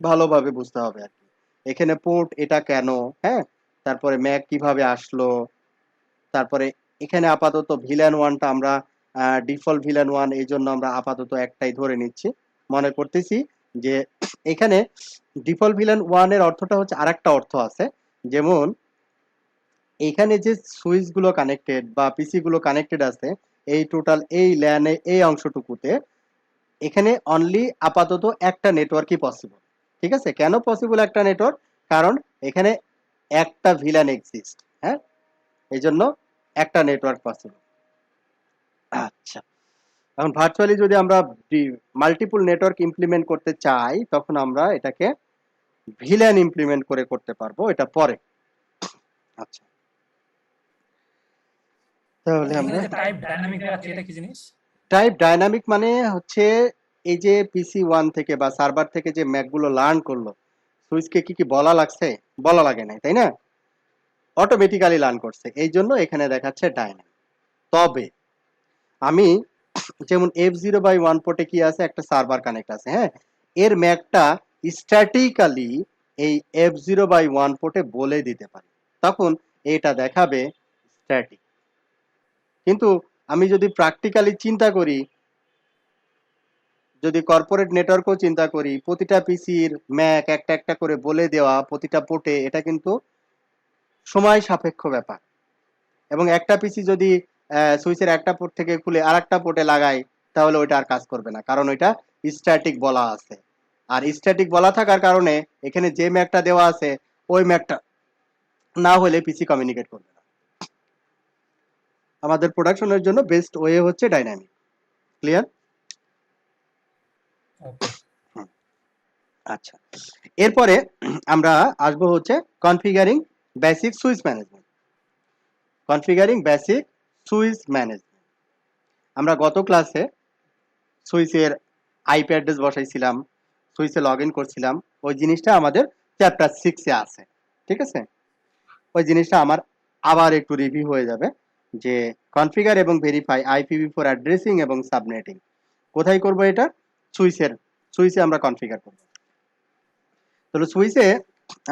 ভালোভাবে বুঝতে হবে আর কি। এখানে পোর্ট এটা কেন, হ্যাঁ, তারপরে ম্যাক কিভাবে আসলো, তারপরে এখানে আপাতত ভিলেন 1টা আমরা ডিফল্ট ভিলেন 1, এই জন্য আমরা আপাতত একটাই ধরে নিচ্ছি। মনে করতেছি যে এখানে ডিফল্ট ভিলেন 1 এর অর্থটা হচ্ছে আরেকটা অর্থ আছে, যেমন এইখানে যে সুইচ গুলো কানেক্টেড বা পিসি গুলো কানেক্টেড আছে, এই টোটাল এই ল্যানে এই অংশটুকুতে এখানে অনলি আপাতত একটা নেটওয়ার্কই পসিবল। ঠিক আছে, কেন পসিবল একটা নেটওয়ার্ক? কারণ এখানে একটা ভিলান এক্সিস্ট। হ্যাঁ, এই জন্য একটা নেটওয়ার্ক পসিবল। আচ্ছা, এখন ভার্চুয়ালি যদি আমরা মাল্টিপল নেটওয়ার্ক ইমপ্লিমেন্ট করতে চাই, তখন আমরা এটাকে ভিলান ইমপ্লিমেন্ট করে করতে পারবো, এটা পরে। আচ্ছা, তাহলে এখানে আমরা যে টাইপ ডাইনামিক আছে, এটা কি জিনিস? টাইপ ডাইনামিক মানে হচ্ছে এই যে পিসি ওয়ান থেকে বা সার্ভার থেকে যে ম্যাকগুলো লার্ন করলো, সুইচকে কি কি বলা লাগছে? বলা লাগে নাই, তাই না? অটোমেটিক্যালি লার্ন করছে, এই জন্য এখানে দেখাচ্ছে ডাইনামিক। তবে আমি যেমন F0/1 পোর্টে কি আছে, একটা সার্ভার কানেক্ট আছে, হ্যাঁ, এর ম্যাকটা স্ট্যাটিক্যালি এই F0/1 পোর্টে বলে দিতে পারি, তখন এটা দেখাবে স্ট্যাটিক। কিন্তু আমি যদি প্র্যাকটিক্যালি চিন্তা করি, যদি কর্পোরেট নেটওয়ার্কও চিন্তা করি, প্রতিটা পিসির ম্যাক একটা একটা করে বলে দেওয়া প্রতিটা পোর্টে, এটা কিন্তু সময় সাপেক্ষ ব্যাপার। এবং একটা পিসি যদি সুইচের একটা পোর্ট থেকে খুলে আরেকটা পোর্টে লাগায়, তাহলে ওইটা আর কাজ করবে না, কারণ ওইটা স্ট্যাটিক বলা আছে। আর স্ট্যাটিক বলা থাকার কারণে এখানে যে ম্যাকটা দেওয়া আছে ওই ম্যাকটা না হলে পিসি কমিউনিকেট করবে না। আমাদের প্রোডাকশনের জন্য বেস্ট ওয়ে হচ্ছে ডাইনামিক। ক্লিয়ার? ওকে। আচ্ছা, এরপরে আমরা আসবো হচ্ছে কনফিগারিং basic switch management. কনফিগারিং basic switch management, আমরা গত ক্লাসে সুইচের আইপি অ্যাড্রেস বসাইছিলাম, সুইচে লগ ইন করছিলাম, ওই জিনিসটা আমাদের চ্যাপ্টার 6-এ আছে, ঠিক আছে? ওই জিনিসটা আমার আবার একটু রিভিউ হয়ে যাবে, যে কনফিগার এবং ভেরিফাই IPv4 অ্যাড্রেসিং এবং সাবনেটিং কোথায় করব? এটা সুইচে আমরা কনফিগার করব। তাহলে সুইচে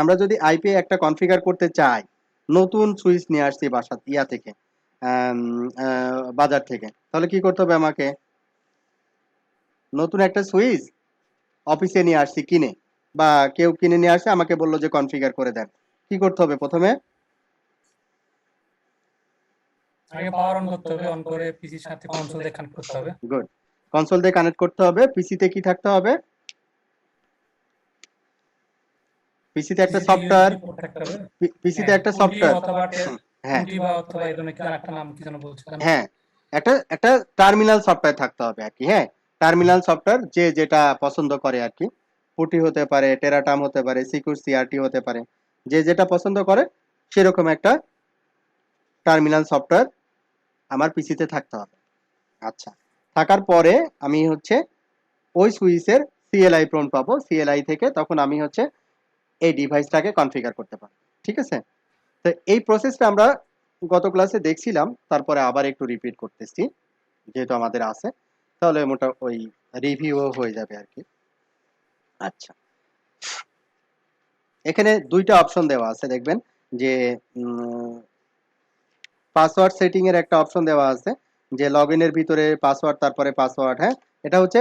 আমরা যদি আইপি একটা কনফিগার করতে চাই, নতুন সুইচ নিয়ে আসছি থেকে বাজার থেকে, তাহলে কি করতে হবে? আমাকে নতুন একটা সুইচ অফিসে নিয়ে আসছি কিনে, বা কেউ কিনে নিয়ে আসে, আমাকে বললো যে কনফিগার করে দেন। কি করতে হবে? প্রথমে আগে পাওয়ার অন করতে হবে, অন করে পিসির সাথে কনসোল দিয়ে কানেক্ট করতে হবে। গুড, কনসোল দিয়ে কানেক্ট করতে হবে। পিসিতে কি থাকতে হবে? পিসিতে একটা সফটওয়্যার, পিসিতে একটা সফটওয়্যার, অথবা হ্যাঁ বা অথবা এই ধরনের কিছু একটা নাম কি যেন বলছিলেন। হ্যাঁ, একটা টার্মিনাল সফটওয়্যার থাকতে হবে আর কি। হ্যাঁ, টার্মিনাল সফটওয়্যার যে যেটা পছন্দ করে আর কি, পুটি হতে পারে, টেরাটাম হতে পারে, সিকিউর সিআরটি হতে পারে, যে যেটা পছন্দ করে সেরকম একটা টার্মিনাল সফটওয়্যার আমার পিসিতে থাকতে হবে। আচ্ছা, থাকার পরে আমি হচ্ছে ওই সুইচের সিএলআই প্রম্পট পাবো, সিএলআই থেকে তখন আমি হচ্ছে এই ডিভাইসটাকে কনফিগার করতে পারবো, ঠিক আছে? তো এই প্রসেসটা আমরা গত ক্লাসে দেখছিলাম, তারপরে আবার একটু রিপিট করতেছি যেহেতু আমাদের আছে, তাহলে মোটা ওই রিভিউও হয়ে যাবে আর কি। আচ্ছা, এখানে দুইটা অপশন দেওয়া আছে, দেখবেন যে পাসওয়ার্ড সেটিং এর একটা অপশন দেওয়া আছে, যে লগ ইনের ভিতরে পাসওয়ার্ড, তারপরে পাসওয়ার্ড। হ্যাঁ, এটা হচ্ছে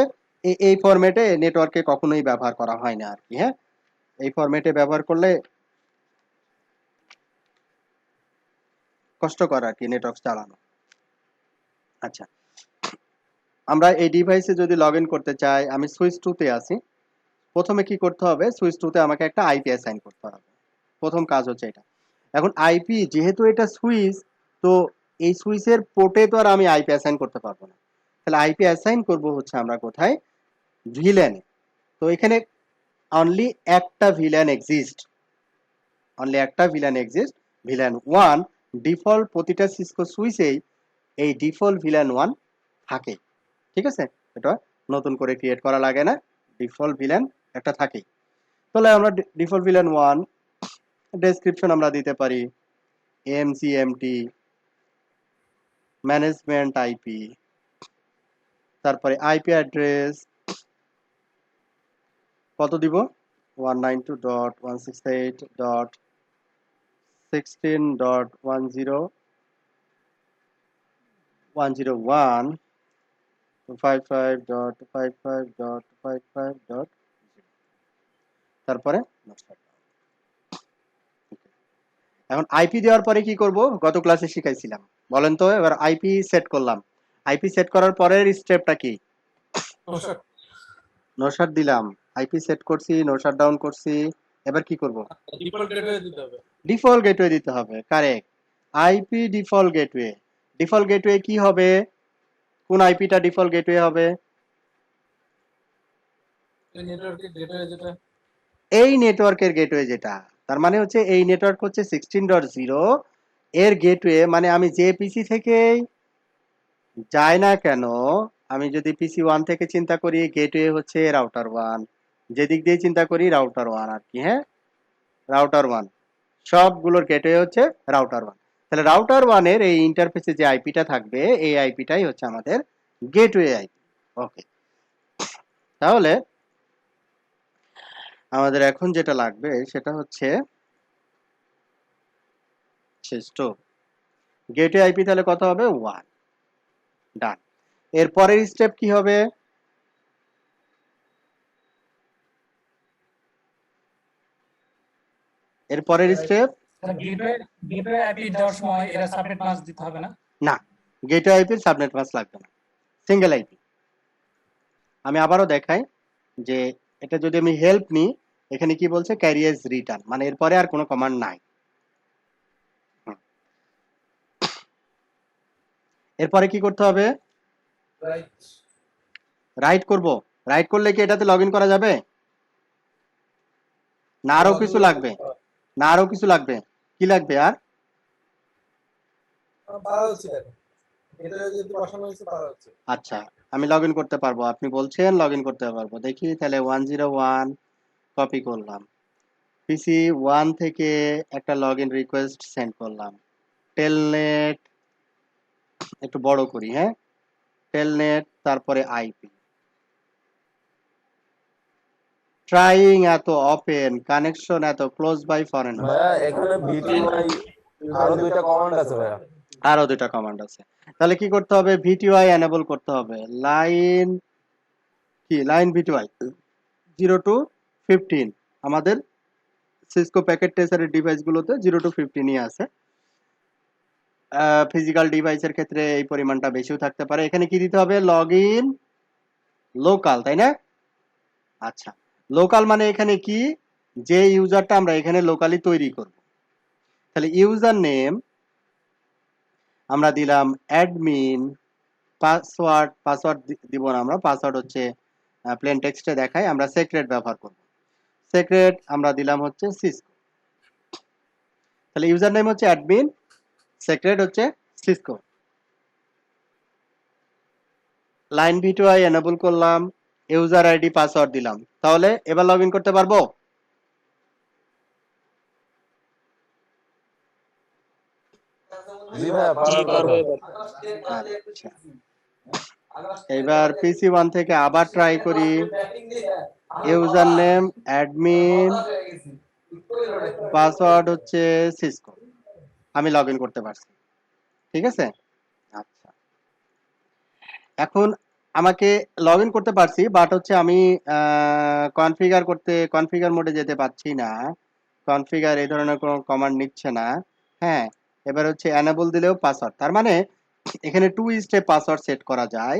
এই ফরম্যাটে নেটওয়ার্কে কখনোই ব্যবহার করা হয় না আর কি। হ্যাঁ, এই ফরম্যাটে ব্যবহার করলে কষ্টকর আর কি নেটওয়ার্ক চালানো। আচ্ছা, আমরা এই ডিভাইসে যদি লগ ইন করতে চাই, আমি সুইচ 2-তে আছি, প্রথমে কি করতে হবে? সুইচ 2-তে আমাকে একটা আইপি অ্যাসাইন করতে হবে, প্রথম কাজ হচ্ছে এটা। এখন আইপি যেহেতু এটা সুইচ, তো এই সুইচের পোর্টে তো আর আমি আইপি অ্যাসাইন করতে পারবো না, তাহলে আইপি অ্যাসাইন করব হচ্ছে আমরা কোথায়? ভিল্যানে। তো এখানে অনলি একটা ভিল্যান এক্সিস্ট, ভিল্যান 1। ডিফল্ট প্রতিটা সিসকো সুইচেই এই ডিফল্ট ভিল্যান 1 থাকে, ঠিক আছে? এটা নতুন করে ক্রিয়েট করা লাগে না, ডিফল্ট ভিল্যান একটা থাকেই। তাহলে আমরা ডিফল্ট ভিল্যান 1 ডেসক্রিপশন আমরা দিতে পারি এমসিএমটি ম্যানেজমেন্ট আইপি, তারপরে আইপি অ্যাড্রেস কত দিব? 192.168.101.55.55.55. তারপরে এখন আইপি দেওয়ার পরে কি করব? গত ক্লাসে শিখাইছিলাম, বলেন তো। এবার আইপি সেট করলাম, আইপি সেট করার পরের স্টেপটা কি? নো শাট দিলাম, আইপি সেট করছি, নো শাট ডাউন করছি, এবার কি করব? ডিফল্ট গেটওয়ে দিতে হবে। ডিফল্ট গেটওয়ে দিতে হবে, correct. IP default gateway. Default gateway কি হবে? কোন আইপিটা ডিফল্ট গেটওয়ে হবে? এই নেটওয়ার্কের গেটওয়ে যেটা, এই নেটওয়ার্কের গেটওয়ে যেটা, তার মানে হচ্ছে এই নেটওয়ার্ক হচ্ছে 16.0 এর গেটওয়ে, মানে আমি যে পিসি থেকেই যাই না কেন আমি যদি পিসি 1 থেকে চিন্তা করি, গেটওয়ে হচ্ছে রাউটার 1, যেদিক দিয়ে চিন্তা করি রাউটার 1 আর কি। হ্যাঁ, রাউটার 1 সবগুলোর গেটওয়ে হচ্ছে রাউটার 1। তাহলে রাউটার 1 এর এই ইন্টারফেসে যে আইপিটা থাকবে, এই আইপিটাই হচ্ছে আমাদের গেটওয়ে আইপি। ওকে, তাহলে আমাদের এখন যেটা লাগবে সেটা হচ্ছে স্টোভ। গেটওয়ে আইপি তাহলে কত হবে? 1। ডান। এর পরের স্টেপ কি হবে? এর পরের স্টেপ গেটওয়ে আইপি দেওয়ার সময় এরা সাবনেট মাস্ক দিতে হবে না? না, গেটওয়ে আইপির সাবনেট মাস্ক লাগবে না, সিঙ্গেল আইপি। আমি আবারও দেখাই যে এটা যদি আমি হেল্প নিই, এখানে কি বলছে? ক্যারিয়ার্স রিটার্ন, মানে এরপরে আর কোনো কমান্ড নাই। এরপরে কি করতে হবে? রাইট রাইট করব। রাইট করলে কি এটাতে লগ ইন করা যাবে? না আরো কিছু লাগবে? না আরো কিছু লাগবে? কি লাগবে আর? পারা হচ্ছে দেখো, এটা যদি বসানো হয়েছে পারা হচ্ছে। আচ্ছা, আমি লগ ইন করতে পারবো, আপনি বলছেন লগ ইন করতে পারবো। দেখি তাহলে 101 কপি করলাম, পিসি 1 থেকে একটা লগ ইন রিকোয়েস্ট সেন্ড করলাম। টেলনেট একটু বড় করি, হ্যাঁ, টেলনেট, তারপরে আইপি। ট্রাইং এত ওপেন, কানেকশন এত ক্লোজ বাই ফরেন। ভাইয়া এখানে ভিটিওয়াই আরো দুইটা কমান্ড আছে ভাইয়া। আরো দুটা কমান্ড আছে, তাহলে কি করতে হবে? ভিটিওয়াই এনেবল করতে হবে। লাইন কি? লাইন ভিটিওয়াই 0 to 15, আমাদের সিসকো প্যাকেট ট্রেসারের ডিভাইসগুলোতে 0 to 15ই আছে। ফিজিক্যাল ডিভাইসের ক্ষেত্রে এই পরিমাণটা বেশিও থাকতে পারে। এখানে কি দিতে হবে? লগ ইন লোকাল, তাই না? আচ্ছা, লোকাল মানে এখানে কি? যে ইউজারটা আমরা এখানে লোকালি তৈরি করব। তাহলে ইউজার নেম আমরা দিলাম অ্যাডমিন, পাসওয়ার্ড দিব না, আমরা পাসওয়ার্ড হচ্ছে প্লেন টেক্সটে দেখায়, আমরা সিক্রেট ব্যবহার করব। সিক্রেট আমরা দিলাম হচ্ছে সিসকো। তাহলে ইউজার নেম হচ্ছে অ্যাডমিন, সিক্রেট হচ্ছে সিসকো। লাইন ভিটিওয়াই এনেবল করলাম, ইউজার আইডি পাসওয়ার্ড দিলাম। তাহলে এবার লগ ইন করতে পারবো? জি ভাইয়া পারবেন। আচ্ছা, এবার পিসি 1 থেকে আবার ট্রাই করি। ইউজার নেম অ্যাডমিন, পাসওয়ার্ড হচ্ছে সিসকো। আমি লগ ইন করতে পারছি, ঠিক আছে? আচ্ছা, এখন আমাকে লগ ইন করতে পারছি, বাট হচ্ছে আমি কনফিগার মোডে যেতে পারছি না। কনফিগার এই ধরনের কোনো কমান্ড নিচ্ছে না। হ্যাঁ, এবার হচ্ছে এনেবল দিলেও পাসওয়ার্ড, তার মানে এখানে 2 স্টেপ পাসওয়ার্ড সেট করা যায়।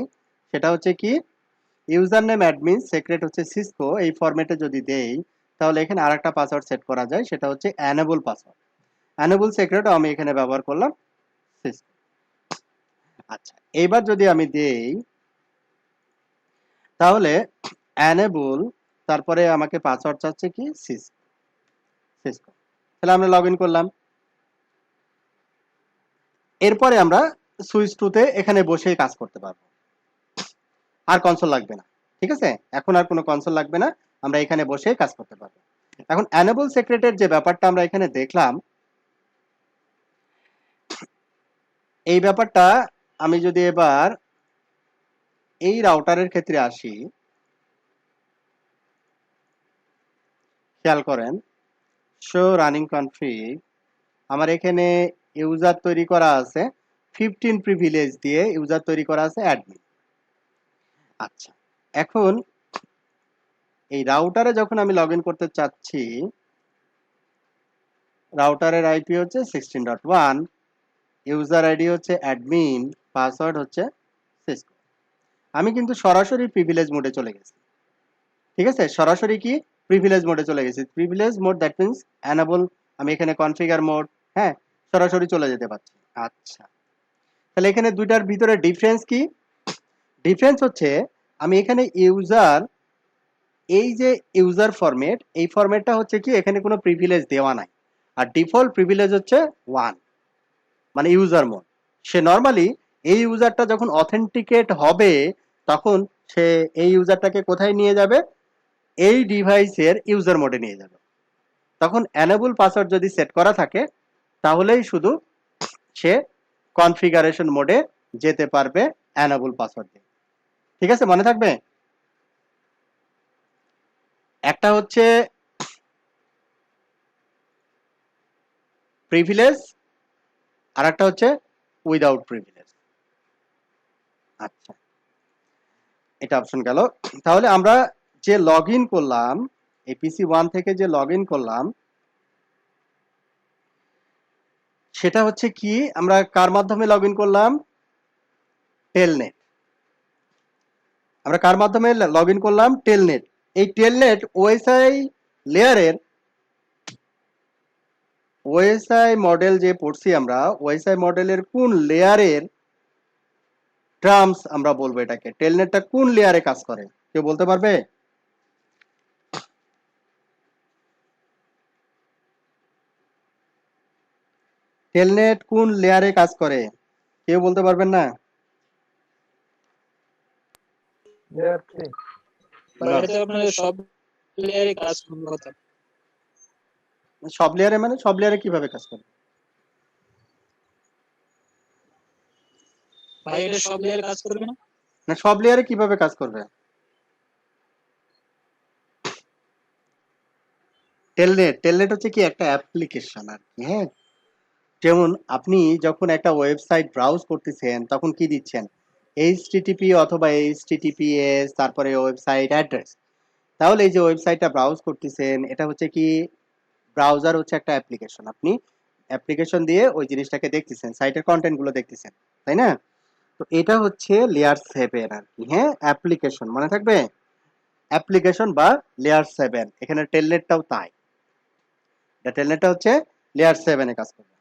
সেটা হচ্ছে কি? ইউজার নেম অ্যাডমিন, সিক্রেট হচ্ছে সিসকো, এই ফরম্যাটে যদি দেই তাহলে এখানে আরেকটা পাসওয়ার্ড সেট করা যায়, সেটা হচ্ছে এনেবল পাসওয়ার্ড। এনেবল সিক্রেটও আমি এখানে ব্যবহার করলাম সিসকো। আচ্ছা, এইবার যদি আমি দেই তাহলে এনেবল, তারপরে আমাকে পাসওয়ার্ড চাচ্ছে কি? সিসকো। তাহলে আমরা লগ ইন করলাম। এরপরে আমরা সুইচ টুতে এখানে বসেই কাজ করতে পারবো, আর কনসোল লাগবে না, ঠিক আছে? এখন আর কোনো কনসোল লাগবে না, আমরা এখানে বসেই কাজ করতে পারবো। এখন এনেবল সিক্রেটের যে ব্যাপারটা আমরা এখানে দেখলাম, এই ব্যাপারটা আমি যদি এবার এই রাউটারের ক্ষেত্রে আসি, খেয়াল করেন, শো রানিং কনফিগ, আমার এখানে ইউজার তৈরি করা আছে 15 প্রিভিলেজ দিয়ে, ইউজার তৈরি করা আছে অ্যাডমিন। আচ্ছা, এখন এই রাউটারে যখন আমি লগ ইন করতে চাচ্ছি, রাউটারের আইপি হচ্ছে 16.1, ইউজার আইডি হচ্ছে অ্যাডমিন, পাসওয়ার্ড হচ্ছে সিসকো। আমি কিন্তু সরাসরি প্রিভিলেজ মোডে চলে গেছি, ঠিক আছে? সরাসরি কি? প্রিভিলেজ মোডে চলে গেছি। Privilege mode that means enable, আমি এখানে কনফিগার মোড, হ্যাঁ, সরাসরি চলে যেতে পারছি। আচ্ছা, তাহলে এখানে দুইটার ভিতরে ডিফারেন্স কি? ডিফারেন্স হচ্ছে আমি এখানে ইউজার, এই যে ইউজার ফরম্যাট, এই ফরম্যাটটা হচ্ছে কি? এখানে কোনো প্রিভিলেজ দেওয়া নাই, আর ডিফল্ট প্রিভিলেজ হচ্ছে 1, মানে ইউজার মোড। সে নর্মালি এই ইউজারটা যখন অথেন্টিকেট হবে তখন সে এই ইউজারটাকে কোথায় নিয়ে যাবে, এই ডিভাইসের ইউজার মোডে নিয়ে যাবে। তখন এনেবল পাসওয়ার্ড যদি সেট করা থাকে তাহলেই শুধু সে কনফিগারেশন মোডে যেতে পারবে এনেবল পাসওয়ার্ড দিয়ে। ঠিক আছে, মনে থাকবে? একটা হচ্ছে প্রিভিলেজ আর একটা হচ্ছে উইদাউট প্রিভিলেজ। আচ্ছা, এটা অপশন গেল। তাহলে আমরা যে লগ ইন করলাম, এপিসি 1 থেকে যে লগ ইন করলাম সেটা হচ্ছে কি, আমরা কার মাধ্যমে লগ ইন করলাম? টেলনেট। আমরা কার মাধ্যমে লগ ইন করলাম? টেলনেট। এই টেলনেট ওএসআই লেয়ারের, ওএসআই মডেল যে পড়ছি আমরা, ওএসআই মডেলের কোন লেয়ারের টার্মস আমরা বলবো এটাকে, টেলনেটটা কোন লেয়ারে কাজ করে কেউ বলতে পারবে? টেলনেট কোন লেয়ারে কাজ করে কেউ বলতে পারবেন না? লেয়ার 3। ভাই এটা তো আপনার সব লেয়ারে কাজ করার কথা। সব লেয়ারে মানে সব লেয়ারে কিভাবে কাজ করে? ভাই এটা সব লেয়ারে কাজ করবে না? না, সব লেয়ারে কিভাবে কাজ করবে? টেলনেট হচ্ছে কি একটা অ্যাপ্লিকেশন আর কি। হ্যাঁ, যেমন আপনি যখন একটা ওয়েবসাইট ব্রাউজ করতেছেন তখন কি দিচ্ছেন? এইচটিটিপি অথবা এইচটিটিপিএস, তারপরে ওয়েবসাইট অ্যাড্রেস। তাহলে এই যে ওয়েবসাইটটা ব্রাউজ করতেছেন এটা হচ্ছে কি, ব্রাউজার হচ্ছে একটা অ্যাপ্লিকেশন। আপনি অ্যাপ্লিকেশন দিয়ে ওই জিনিসটাকে দেখতেছেন, সাইটের কন্টেন্ট গুলো দেখতেছেন, তাই না? তো এটা হচ্ছে লেয়ার 7 আর কি। হ্যাঁ, অ্যাপ্লিকেশন মনে থাকবে, অ্যাপ্লিকেশন বা লেয়ার 7। এখানে টেলনেটটাও তাই, টেলনেটটা হচ্ছে লেয়ার 7 এ কাজ করবে,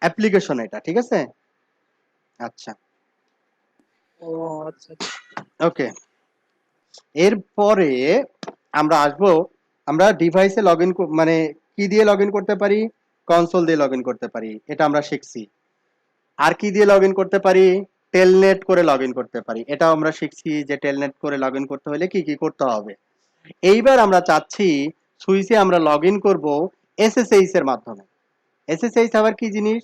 অ্যাপ্লিকেশন এটা। ঠিক আছে, আচ্ছা ও আচ্ছা আচ্ছা। ওকে। এরপরে আমরা আসবো, আমরা ডিভাইসে লগ ইন মানে কি দিয়ে লগ ইন করতে পারি? কনসোল দিয়ে লগ ইন করতে পারি, এটা আমরা শিখছি। আর কি দিয়ে লগ ইন করতে পারি? টেলনেট করে লগ ইন করতে পারি, এটাও আমরা শিখছি যে টেলনেট করে লগ ইন করতে হলে কি কি করতে হবে। এইবার আমরা চাচ্ছি সুইচে আমরা লগ ইন করবো এসএসএইচ এর মাধ্যমে। এসএসএইচ আবার কি জিনিস?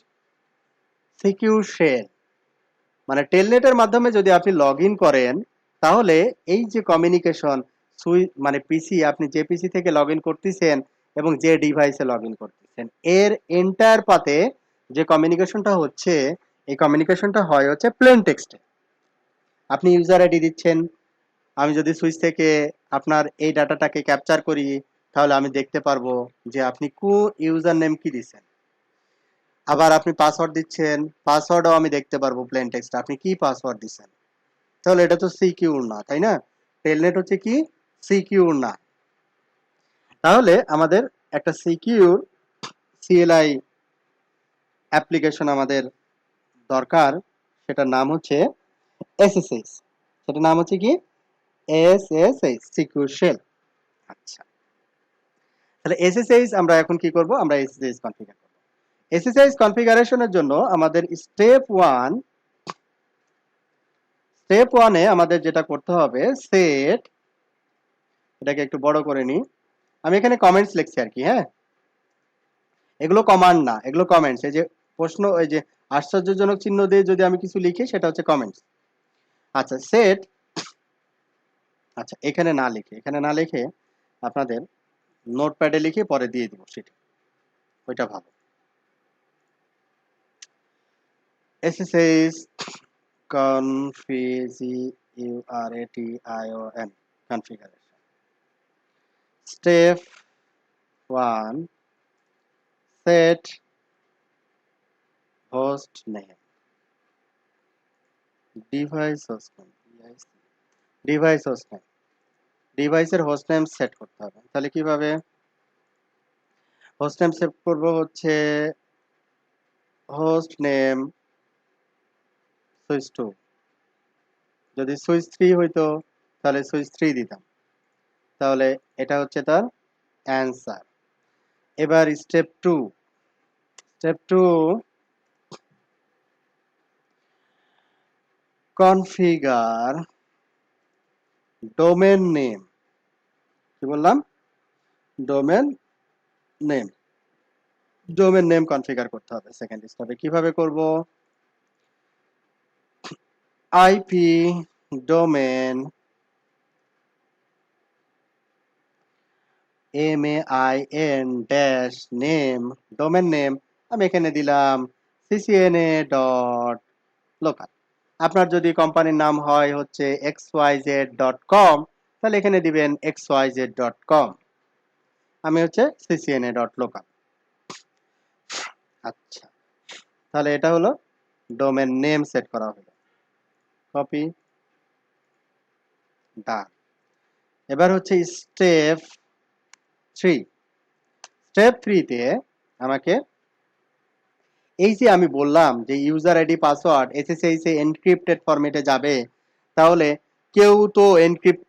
Secure shell. মানে টেলনেটের মাধ্যমে যদি আপনি লগ ইন করেন তাহলে এই যে কমিউনিকেশন মানে পিসি, আপনি যে পিসি থেকে লগ ইন করতেছেন এবং যে ডিভাইসে লগ ইন করতেছেন, এর এন্টায়ার পাতে যে কমিউনিকেশনটা হচ্ছে, এই কমিউনিকেশনটা হয় হচ্ছে প্লেন টেক্সটে। আপনি ইউজার আইডি দিচ্ছেন, আমি যদি সুইচ থেকে আপনার এই ডাটাটাকে ক্যাপচার করি তাহলে আমি দেখতে পারবো যে আপনি ইউজার নেম কি দিচ্ছেন। আবার আপনি পাসওয়ার্ড দিচ্ছেন, পাসওয়ার্ডও আমি দেখতে পারবো প্লেন টেক্সট আপনি কি পাসওয়ার্ড দিচ্ছেন। তাহলে এটা তো সিকিউর না, তাই না? টেলনেট হচ্ছে কি, সিকিউর না। তাহলে আমাদের একটা সিকিউর সিএলআই অ্যাপ্লিকেশন আমাদের দরকার, সেটার নাম হচ্ছে এসএসএইচ। সেটার নাম হচ্ছে কি, এসএসএইচ, সিকিউর শেল। আচ্ছা, তাহলে এসএসএইচ আমরা এখন কি করব? আমরা এসএসএইচ কনফিগার করব। এসএসএইচ কনফিগারেশনের জন্য আমাদের স্টেপ 1 এ আমাদের যেটা করতে হবে, সেট, এটাকে একটু বড় করে নিই, আমি এখানে কমেন্টস লিখছি আর কি। হ্যাঁ, এগুলো কমান্ড না, এগুলো কমেন্টস। এই যে প্রশ্ন, এই যে আশ্চর্যজনক চিহ্ন দিয়ে যদি আমি কিছু লিখি সেটা হচ্ছে কমেন্টস। আচ্ছা, সেট, আচ্ছা এখানে না লিখে আপনাদের নোটপ্যাডে লিখে পরে দিয়ে দিব সেটা, ওইটা ভালো। SSH configuration, configuration. Step 1, set host name, device host name, device host name, ডিভাইসের হোস্ট নেম সেট করতে হবে। তাহলে কিভাবে হোস্ট নেম সেট করব? হচ্ছে হোস্ট নেম সুইচ 2, যদি সুইচ 3 হইতো তাহলে সুইচ 3 দিতাম, তাহলে এটা হচ্ছে তার অ্যান্সার। এবার স্টেপ 2, কনফিগার ডোমেন নেম, কি বললাম, domain name, domain name configure করতে হবে সেকেন্ড স্টেপে। কিভাবে করব, IP domain MAIN dash name, domain name আমি এখানে দিলাম ccna.local। আপনার যদি কোম্পানির নাম হয় হচ্ছে xyz.com, তাহলে এখানে দিবেন xyz.com, আমি হচ্ছে ccna.local। আচ্ছা, তাহলে এটা হলো ডোমেন নেম সেট করা হলো, কপি, ডান। এবার হচ্ছে স্টেপ 3। স্টেপ 3 তে আমাকে এই যে আমি বললাম যে ইউজার আইডি পাসওয়ার্ড SSH এ এনক্রিপ্টেড ফরম্যাটে যাবে, তাহলে কেউ তো এনক্রিপ্ট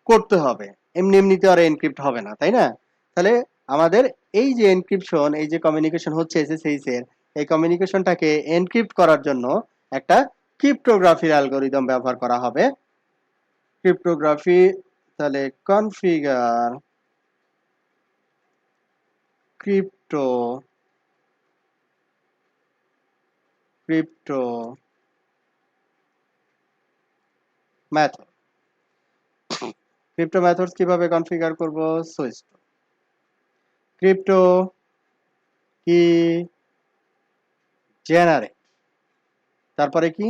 করতে হবে, এমনি এমনিতে আর এনক্রিপ্ট হবে না, তাই না? তাহলে আমাদের এই যে এনক্রিপশন, এই যে কমিউনিকেশন হচ্ছে SSH এর, এই কমিউনিকেশনটাকে এনক্রিপ্ট করার জন্য একটা ক্রিপ্টোগ্রাফির অ্যালগরিদম ব্যবহার করা হবে। ক্রিপ্টোগ্রাফি, তাহলে configure crypto method. Crypto methods কিভাবে কনফিগার করব, সুইচ ক্রিপ্টো কি জেনারেট, তারপরে কি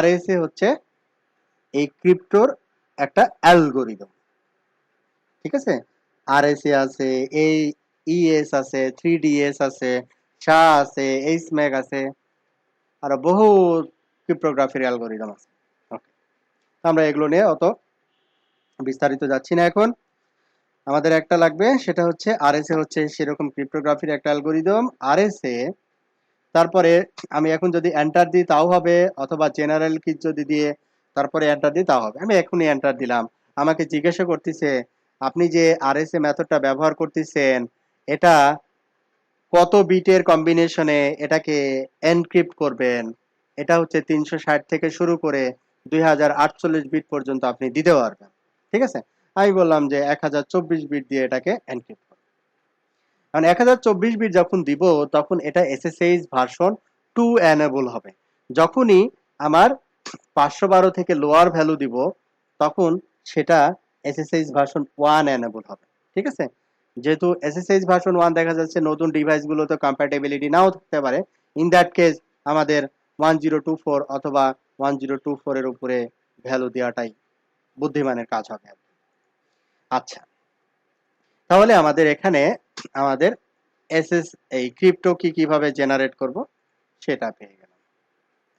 RSA হচ্ছে এই ক্রিপ্টোর একটা অ্যালগরিদম, ঠিক আছে? RSA আছে, এই ES আছে, 3DS আছে, SHA আছে, HMAC আছে, আর বহু ক্রিপ্টোগ্রাফির অ্যালগরিদম আছে। ওকে, আমরা এগুলো নিয়ে অত বিস্তারিত যাচ্ছি না এখন। আমাদের একটা লাগবে, সেটা হচ্ছে RSA হচ্ছে সেরকম ক্রিপ্টোগ্রাফির একটা অ্যালগরিদম। RSA, তারপরে আমি এখন যদি এন্টার দিই তাও হবে, অথবা জেনারেল কি যদি দিয়ে তারপরে এন্টার দিই তাও হবে। আমি এখনই এন্টার দিলাম। আমাকে জিজ্ঞাসা করতেছে আপনি যে RSA মেথডটা ব্যবহার করতেছেন এটা কত বিটের কম্বিনেশনে এটাকে এনক্রিপ্ট করবেন। এটা হচ্ছে 360 থেকে শুরু করে 2048 বিট পর্যন্ত আপনি দিতে পারবেন, ঠিক আছে? আমি বললাম যে 1024 বিট দিয়ে এটাকে এনক্রিপ্ট করব। কারণ 1024 বিট যখন দিব তখন এটা SSH ভার্সন 2 এনেবল হবে। যখনই আমার 512 থেকে লোয়ার ভ্যালু দিব তখন সেটা SSH ভার্সন 1 এনেবল হবে, ঠিক আছে? যেহেতু SSH ভার্সন 1 দেখা যাচ্ছে নতুন ডিভাইসগুলোতে কম্প্যাটিবিলিটি নাও থাকতে পারে, ইন দ্যাট কেস আমাদের 1024 অথবা 1024 এর উপরে ভ্যালু দেওয়াটাই বুদ্ধিমানের কাজ হবে। আচ্ছা, তাহলে আমাদের এখানে আমাদের এই ক্রিপ্টো কি কিভাবে জেনারেট করব সেটা পেয়ে গেলাম।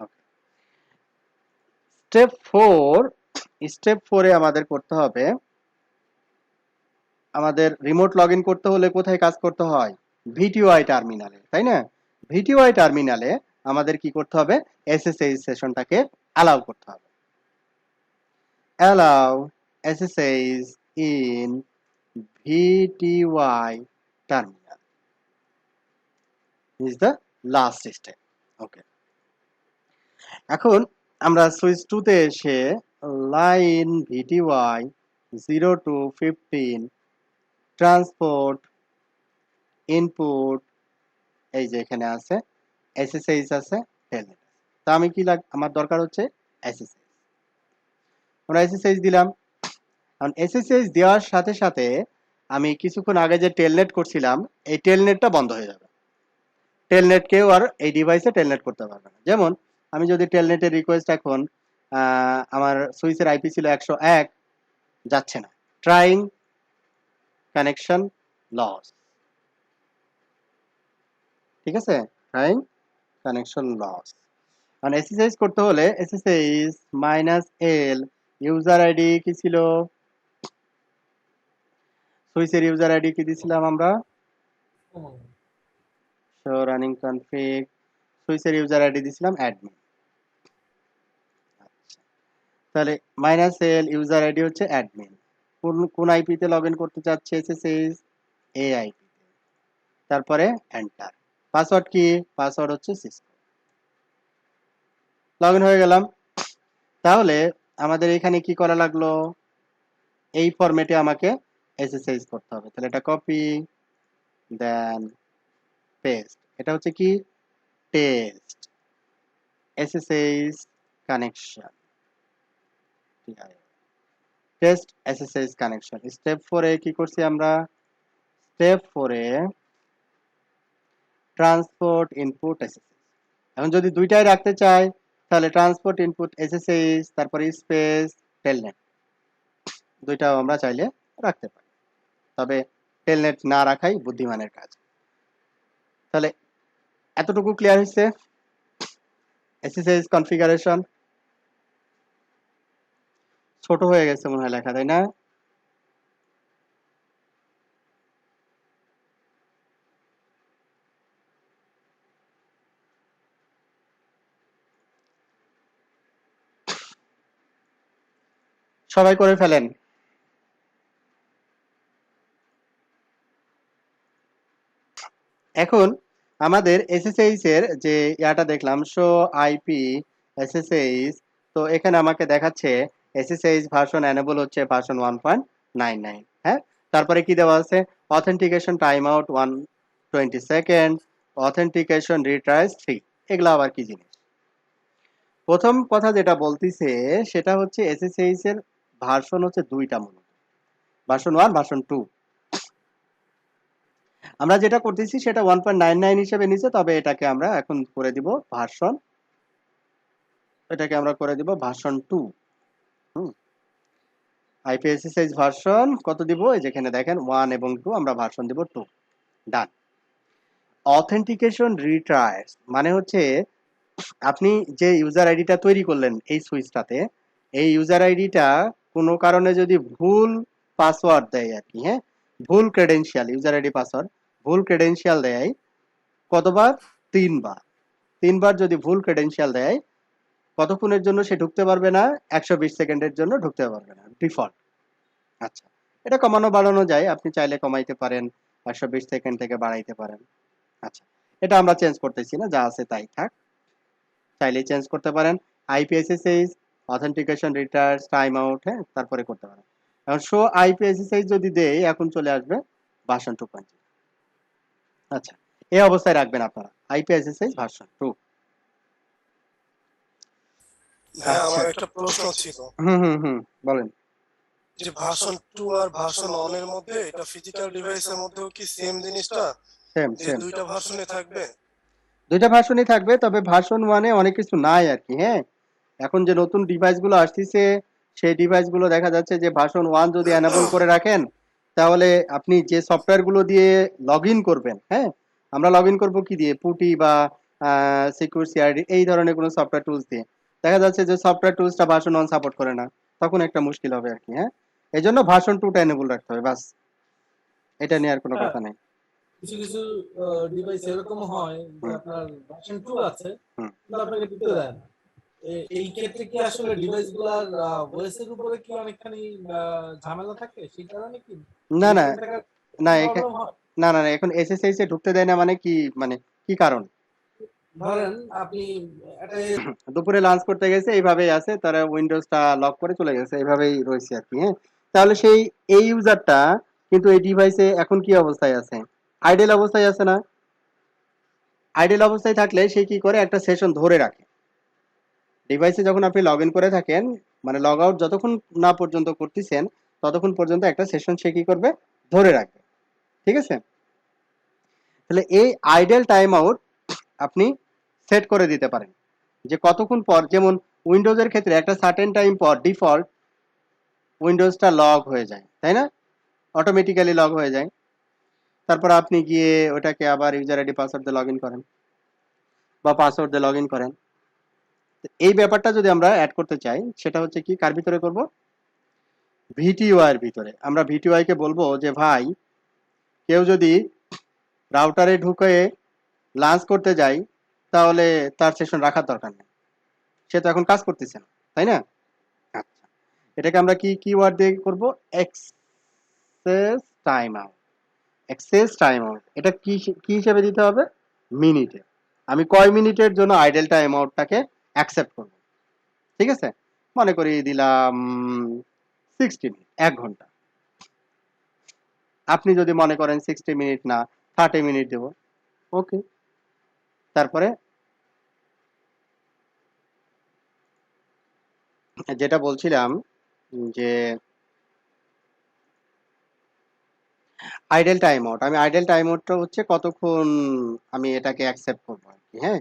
ওকে, স্টেপ 4 এ আমাদের করতে হবে, আমাদের রিমোট লগ ইন করতে হলে কোথায় কাজ করতে হয়, VTY টার্মিনালে, তাই না? VTY টার্মিনালে আমাদের কি করতে হবে, SSH সেশনটাকে অ্যালাউ করতে হবে। Allow SSH in VTY terminal is the last step. ওকে, এখন আমরা সুইচ 2 তে এসে line VTY 0 to 15 transport input, এই যে এখানে আছে SSH আছে, টেলনেট। তা আমি কি আমার দরকার হচ্ছে SSH, আমরা SSH দিলাম। কারণ SSH দেওয়ার সাথে সাথে আমি কিছুক্ষণ আগে যে টেলনেট করছিলাম এই টেলনেটটা বন্ধ হয়ে যাবে। টেলনেট কেউ আর এই ডিভাইসে টেলনেট করতে পারবে না। যেমন আমি যদি টেলনেটের রিকোয়েস্ট এখন আমার সুইচের আইপি ছিল 101, যাচ্ছে না, ট্রাইং কানেকশন লস, ঠিক আছে? Trying connection loss. কারণ SSH করতে হলে SSH -L ইউজার আইডি কি ছিল, সুইচের ইউজার আইডি কি দিছিলাম আমরা, শো রানিং কনফিগ, সুইচের ইউজার আইডি দিছিলাম অ্যাডমিন। তাহলে -L ইউজার আইডি হচ্ছে অ্যাডমিন, কোন আইপি তে লগইন করতে চাচ্ছে SSH, এই আইপি, তারপরে এন্টার। পাসওয়ার্ড কি, পাসওয়ার্ড হচ্ছে সিসকো। লগইন হয়ে গেলাম। তাহলে আমাদের এখানে কি করা লাগলো, এই ফরম্যাটে আমাকে এসএসএইচ করতে হবে। তাহলে এটা কপি দেন পেস্ট, এটা হচ্ছে কি test SSH connection, test SSH connection. Step 4 এ কি করছি আমরা, স্টেপ 4 এ ট্রান্সপোর্ট ইনপুট এসএসএইচ। এখন যদি দুইটাই রাখতে চাই তাহলে ট্রান্সপোর্ট ইনপুট এসএসএইচ তারপরে স্পেস টেলনেট, দুইটাও আমরা চাইলে রাখতে পারি, তবে টেলনেট না রাখাই বুদ্ধিমানের কাজ। তাহলে এতটুকু ক্লিয়ার হয়েছে এসএসএইচ কনফিগারেশন। ছোট হয়ে গেছে মনে হয় লেখা, তাই না? সবাই করে ফেলেন। এখন আমাদের এসএসএইচ এর যে ইয়াটা দেখলাম, শো আইপি এসএসএইচ, তো এখানে আমাকে দেখাচ্ছে এসএসএইচ ভার্সন এনেবল হচ্ছে ভার্সন 1.99। হ্যাঁ, তারপরে কি দেওয়া আছে, authentication time out 120 second, authentication retries 3। এগুলো আবার কি জিনিস? প্রথম কথা যেটা বলতিছে সেটা হচ্ছে এসএসএইচ এর ভার্সন হচ্ছে দুইটা, মূলত ভার্সন 1 ভার্সন 2। আমরা যেটা করতেছি সেটা 1.99 হিসেবে নিচে, তবে এটাকে আমরা এখন করে দিব ভার্সন, এটাকে আমরা করে দিব ভার্সন 2। আইপিএসএসএইচ ভার্সন কত দিব, এই যেখানে দেখেন 1 এবং 2, আমরা ভার্সন দিব 2। ডান। অথেন্টিকেশন রিট্রাইস মানে হচ্ছে আপনি যে ইউজার আইডিটা তৈরি করলেন এই সুইচটাতে, এই ইউজার আইডিটা কোনো কারণে যদি ভুল পাসওয়ার্ড দেয় আর কি, হ্যাঁ, ভুল ক্রেডেনশিয়াল, ইউজার আইডি পাসওয়ার্ড ভুল ক্রেডেনশিয়াল দেয়, কতবার, 3 বার। 3 বার যদি ভুল ক্রেডেনশিয়াল দেয়, কতক্ষণের জন্য সে ঢুকতে পারবে না, 120 সেকেন্ডের জন্য ঢুকতে পারবে না, ডিফল্ট। আচ্ছা, এটা কমানো বাড়ানো যায়, আপনি চাইলে কমাইতে পারেন, 120 সেকেন্ড থেকে বাড়াইতে পারেন। আচ্ছা, এটা আমরা চেঞ্জ করতেছি না, যা আছে তাই থাক, চাইলেই চেঞ্জ করতে পারেন। আইপিএসএসএইচ অথেন্টিকেশন রিটার্স টাইম আউট, হ্যাঁ, তারপরে করতে পারেন। এখন শো আইপিএসএসএইচ যদি দেই, এখন চলে আসবে ভার্সন 2.0। আচ্ছা, এই অবস্থায় রাখবেন আপনারা আইপিএসএসএইচ ভার্সন 2। হ্যাঁ, আচ্ছা, আমার একটা প্রশ্ন ছিল বলেন। যে ভার্সন 2 আর ভার্সন 1 এর মধ্যে এটা ফিজিক্যাল ডিভাইসের মধ্যেও কি সেম জিনিসটা, সেম যে সেম, দুইটা ভার্সনে থাকবে? দুইটা ভার্সনই থাকবে, তবে ভার্সন 1 এ অনেক কিছু নাই আর কি। হ্যাঁ, এখন যে নতুন ডিভাইসগুলো আসতেছে সেই ডিভাইসগুলো দেখা যাচ্ছে যে ভার্সন 1 যদি এনেবল করে রাখেন, তাহলে আপনি যে সফটওয়্যারগুলো দিয়ে লগ ইন করবেন, হ্যাঁ, আমরা লগ ইন করবো কি দিয়ে, পুটি বা সিকিউর সিআরডি এই ধরনের কোনো সফটওয়্যার টুলস দিয়ে, দেখা যাচ্ছে যে সফটওয়্যার টুলসটা ভার্সন 1 সাপোর্ট করে না, তখন একটা মুশকিল হবে আর কি। হ্যাঁ, এই জন্য ভার্সন 2টা এনেবল রাখতে হবে, বাস, এটা নিয়ে আর কোনো হ্যাঁ, কথা নেই। কিছু কিছু ডিভাইস এরকম হয় যে হুম। আপনার ভার্সন 2 আছে হুম। কিন্তু আপনাকে দিতে দেয় না। এই ক্ষেত্রে কি আসলে ডিভাইস গুলার ওএস এর উপরে কি অনেকখানি ঝামেলা থাকে, সেই কারণে কি না না ডিফারেন্ট টাকার না, প্রবলেম হয়? না, এখন এসএসএইচ এ ঢুকতে দেয় না মানে কি, মানে কি কারণ? ধরেন আপনি একটা দুপুরে লাঞ্চ করতে গেছে, এইভাবেই আছে, তারা উইন্ডোজটা লক করে চলে গেছে, এইভাবেই রয়েছে আর কি। হ্যাঁ, তাহলে সেই এই ইউজারটা কিন্তু এই ডিভাইসে এখন কি অবস্থায় আছে, আইডেল অবস্থায় আছে না? আইডেল অবস্থায় থাকলে সে কি করে, একটা সেশন ধরে রাখে ডিভাইসে। যখন আপনি লগ ইন করে থাকেন, মানে লগ আউট যতক্ষণ না পর্যন্ত করতেছেন, ততক্ষণ পর্যন্ত একটা সেশন সে কি করবে, ধরে রাখবে। ঠিক আছে, তাহলে এই আইডেল টাইম আউট আপনি সেট করে দিতে পারেন, যে কতক্ষণ পর, যেমন উইন্ডোজের ক্ষেত্রে একটা সার্টেন টাইম পর ডিফল্ট উইন্ডোজটা লগ হয়ে যায়, তাই না, অটোমেটিক্যালি লগ হয়ে যায়। তারপর আপনি গিয়ে ওটাকে আবার ইউজার আইডি পাসওয়ার্ড দিয়ে লগ ইন করেন বা পাসওয়ার্ড দিয়ে লগ ইন করেন। এই ব্যাপারটা যদি আমরা অ্যাড করতে চাই, সেটা হচ্ছে কি, কার ভিতরে করব, ভিটিওয়াই এর ভিতরে। আমরা ভিটিওয়াই কে বলবো যে ভাই, কেউ যদি রাউটারে ঢুকে লাঞ্চ করতে যায়, তাহলে তার সেশন রাখার দরকার নেই, সে তো এখন কাজ করতেছে না, তাই না? আচ্ছা, এটাকে আমরা কি কিওয়ার্ড দিয়ে করব, access time out. Access time out এটা কি কি হিসেবে দিতে হবে, মিনিটে। আমি কয় মিনিটের জন্য আইডেল টাইম আউটটাকে অ্যাকসেপ্ট করব, ঠিক আছে? মনে করি দিলাম 60 মিনিট, 1 ঘন্টা। আপনি যদি মনে করেন 60 মিনিট না 30 মিনিট দেব, ওকে। তারপরে যেটা বলছিলাম যে আইডেল টাইম আউট, আমি আইডেল টাইম আউটটা হচ্ছে কতক্ষণ আমি এটাকে অ্যাকসেপ্ট করবো আর কি। হ্যাঁ,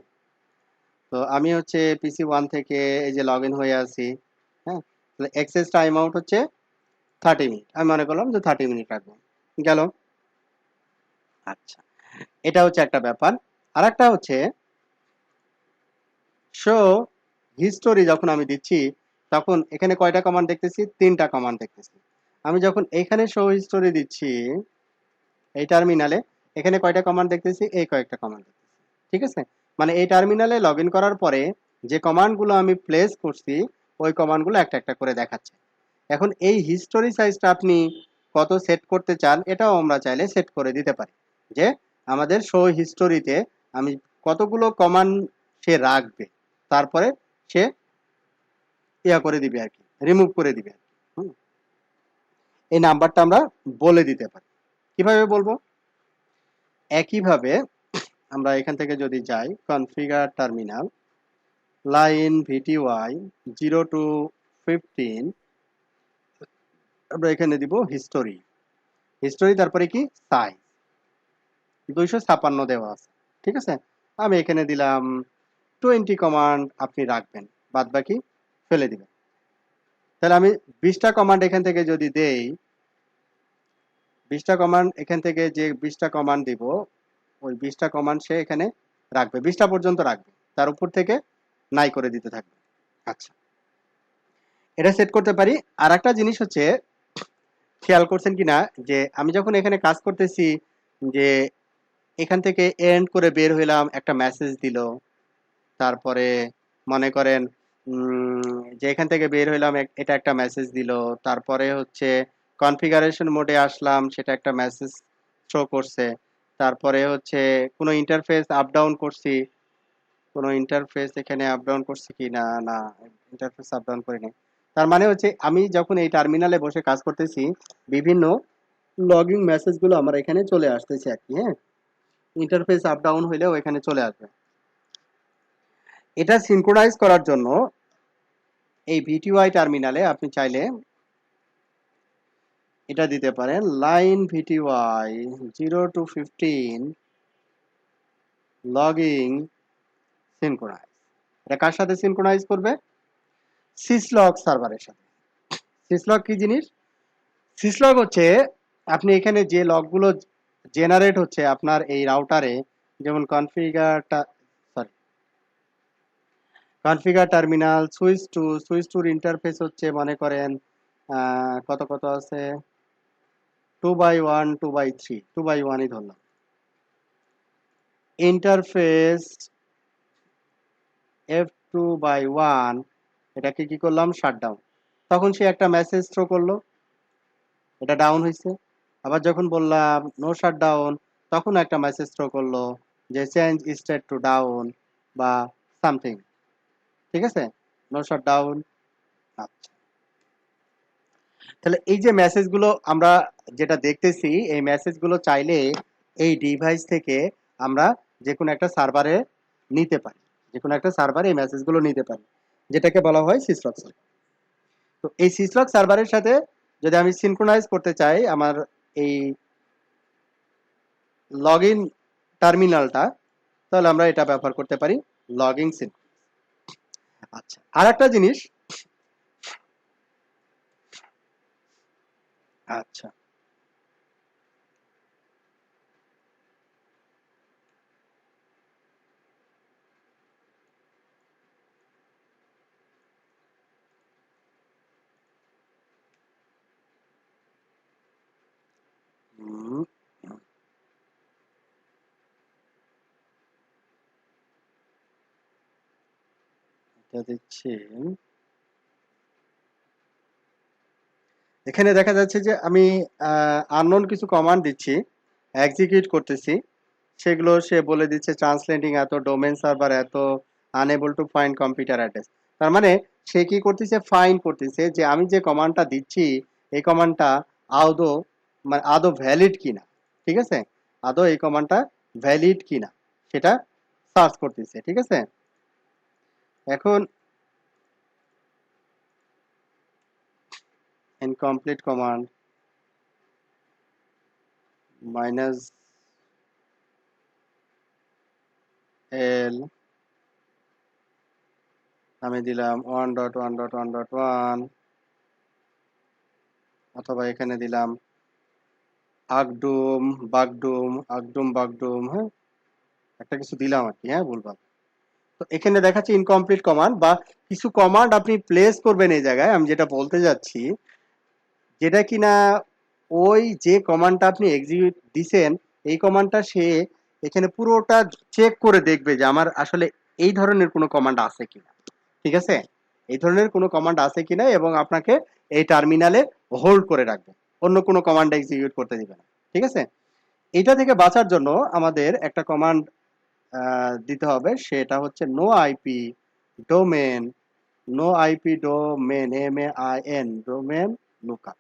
তো আমি হচ্ছে পিসি 1 থেকে এই যে লগ ইন হয়ে আছি। হ্যাঁ, তাহলে এক্সেস টাইম আউট হচ্ছে 30 মিনিট, আমি মনে করলাম যে 30 মিনিট রাখবো, গেল। আচ্ছা, এটা হচ্ছে একটা ব্যাপার। আর একটা হচ্ছে শো হিস্টোরি, যখন আমি দিচ্ছি তখন এখানে কয়টা কমান্ড দেখতেছি? 3টা কমান্ড দেখতেছি। আমি যখন এখানে শো হিস্টোরি দিচ্ছি এই টার্মিনালে, এখানে কয়টা কমান্ড দেখতেছি? এই কয়েকটা কমান্ড দেখতেছি। ঠিক আছে, মানে এই টার্মিনালে লগ ইন করার পরে যে কমান্ডগুলো আমি প্লেস করছি ওই কমান্ডগুলো একটা একটা করে দেখাচ্ছে। এখন এই হিস্টোরি সাইজটা আপনি কত সেট করতে চান এটাও আমরা চাইলে সেট করে দিতে পারি, যে আমাদের শো হিস্টোরিতে আমি কতগুলো কমান্ড সে রাখবে, তারপরে সে ইয়া করে দিবে আর কি, রিমুভ করে দিবে। হুম, এই নাম্বারটা আমরা বলে দিতে পারি। কিভাবে বলবো? একইভাবে আমরা এখান থেকে যদি যাই কনফিগার টার্মিনাল, লাইন ভিটিওয়াই 0 to 15, আমরা এখানে দিব হিস্টোরি। হিস্টোরি তারপরে কি সাইজ 256 দেওয়া আছে। ঠিক আছে, আমি এখানে দিলাম 20 কমান্ড আপনি রাখবেন, বাদ বাকি ফেলে দিবেন। তাহলে আমি 20টা কমান্ড এখান থেকে যদি দেই, 20টা কমান্ড এখান থেকে যে 20টা কমান্ড দিব ওই 20টা কমান্ড সে এখানে রাখবে, 20টা পর্যন্ত রাখবে, তার উপর থেকে নাই করে দিতে থাকবে। আচ্ছা, এটা সেট করতে পারি। আর একটা জিনিস হচ্ছে, খেয়াল করছেন কিনা যে আমি যখন এখানে কাজ করতেছি, যে এখান থেকে এন্ড করে বের হইলাম, একটা মেসেজ দিল। তারপরে মনে করেন যে এখান থেকে বের হইলাম, এটা একটা মেসেজ দিল। তারপরে হচ্ছে কনফিগারেশন মোডে আসলাম, সেটা একটা মেসেজ শো করছে। তারপরে হচ্ছে কোনো ইন্টারফেস আপ ডাউন করছি, কোনো ইন্টারফেস এখানে আপ ডাউন করছি কি না, না ইন্টারফেস আপ ডাউন করিনি। তার মানে হচ্ছে আমি যখন এই টার্মিনালে বসে কাজ করতেছি, বিভিন্ন লগিং মেসেজগুলো আমার এখানে চলে আসতেছে আর কি। হ্যাঁ, ইন্টারফেস আপ ডাউন হইলেও এখানে চলে আসবে। এটা সিনক্রোনাইজ করার জন্য এই ভিটিওয়াই টার্মিনালে আপনি চাইলে এটা দিতে পারেন, লাইন ভিটিওয়াই 0 to 15 লগিং সিনক্রোনাইজ। এটা কার সাথে সিনক্রোনাইজ করবে? সিসলগ সার্ভারের সাথে। সিসলগ কি জিনিস? সিসলগ হচ্ছে আপনি এখানে যে লগগুলো জেনারেট হচ্ছে আপনার এই রাউটারে, যেমন কনফিগার টার্মিনাল, সুইচ টুর ইন্টারফেস হচ্ছে মনে করেন কত কত আছে, 2x1 2x3, 2x1ই ধরলাম। ইন্টারফেস F2x1, এটাকে কি করলাম? শাটডাউন। তখন সে একটা মেসেজ থ্রো করলো, এটা ডাউন হয়েছে। আবার যখন বললাম নো শাটডাউন, তখন একটা মেসেজ থ্রো করলো যে চেঞ্জ স্টেট টু ডাউন বা সামথিং। ঠিক আছে, নো শাটডাউন। আচ্ছা, তাহলে এই যে মেসেজগুলো আমরা যেটা দেখতেছি, এই মেসেজগুলো চাইলে এই ডিভাইস থেকে আমরা যে কোনো একটা সার্ভারে নিতে পারি, যে কোনো একটা সার্ভারে এই মেসেজগুলো নিতে পারি, যেটাকে বলা হয় সিসলগ সার্ভার। তো এই সিসলগ সার্ভারের সাথে যদি আমি সিনক্রোনাইজ করতে চাই আমার এই লগ ইন টার্মিনালটা, তাহলে আমরা এটা ব্যবহার করতে পারি, লগইন সিনক্রোনাইজ। আচ্ছা, আর একটা জিনিস, আচ্ছা হুম, এটা দিচ্ছি। এখানে দেখা যাচ্ছে যে আমি আননোন কিছু কমান্ড দিচ্ছি, এক্সিকিউট করতেছি, সেগুলো সে বলে দিচ্ছে ট্রান্সলেটিং এত, ডোমেন সার্ভার এত, unable to find computer address. তার মানে সে কি করতেছে, ফাইন করতেছে যে আমি যে কমান্ডটা দিচ্ছি এই কমান্ডটা আদৌ মানে আদৌ ভ্যালিড কিনা, ঠিক আছে, আদৌ এই কমান্ডটা ভ্যালিড কিনা সেটা সার্চ করতেছে, ঠিক আছে। এখন ইনকমপ্লিট কমান্ড মাইনাস এল, আমি দিলাম 1.1.1.1 অথবা এখানে দিলাম আগডুম বাগডুম, হ্যাঁ একটা কিছু দিলাম আর কি, হ্যাঁ বললাম। তো এখানে দেখাচ্ছে ইনকমপ্লিট কমান্ড বা কিছু কমান্ড আপনি প্লেস করবেন এই জায়গায়, আমি যেটা বলতে যাচ্ছি যেটা কিনা ওই যে কমান্ডটা আপনি এক্সিকিউট দিছেন এই কমান্ডটা সে এখানে পুরোটা চেক করে দেখবে যে আমার আসলে এই ধরনের কোনো কমান্ড আছে কিনা, ঠিক আছে, এই ধরনের কোনো কমান্ড আছে কিনা, এবং আপনাকে এই টার্মিনালে হোল্ড করে রাখবে, অন্য কোনো কমান্ড এক্সিকিউট করতে দিবে না, ঠিক আছে। এইটা থেকে বাঁচার জন্য আমাদের একটা কমান্ড দিতে হবে, সেটা হচ্ছে no IP domain, MAIN domain lookup,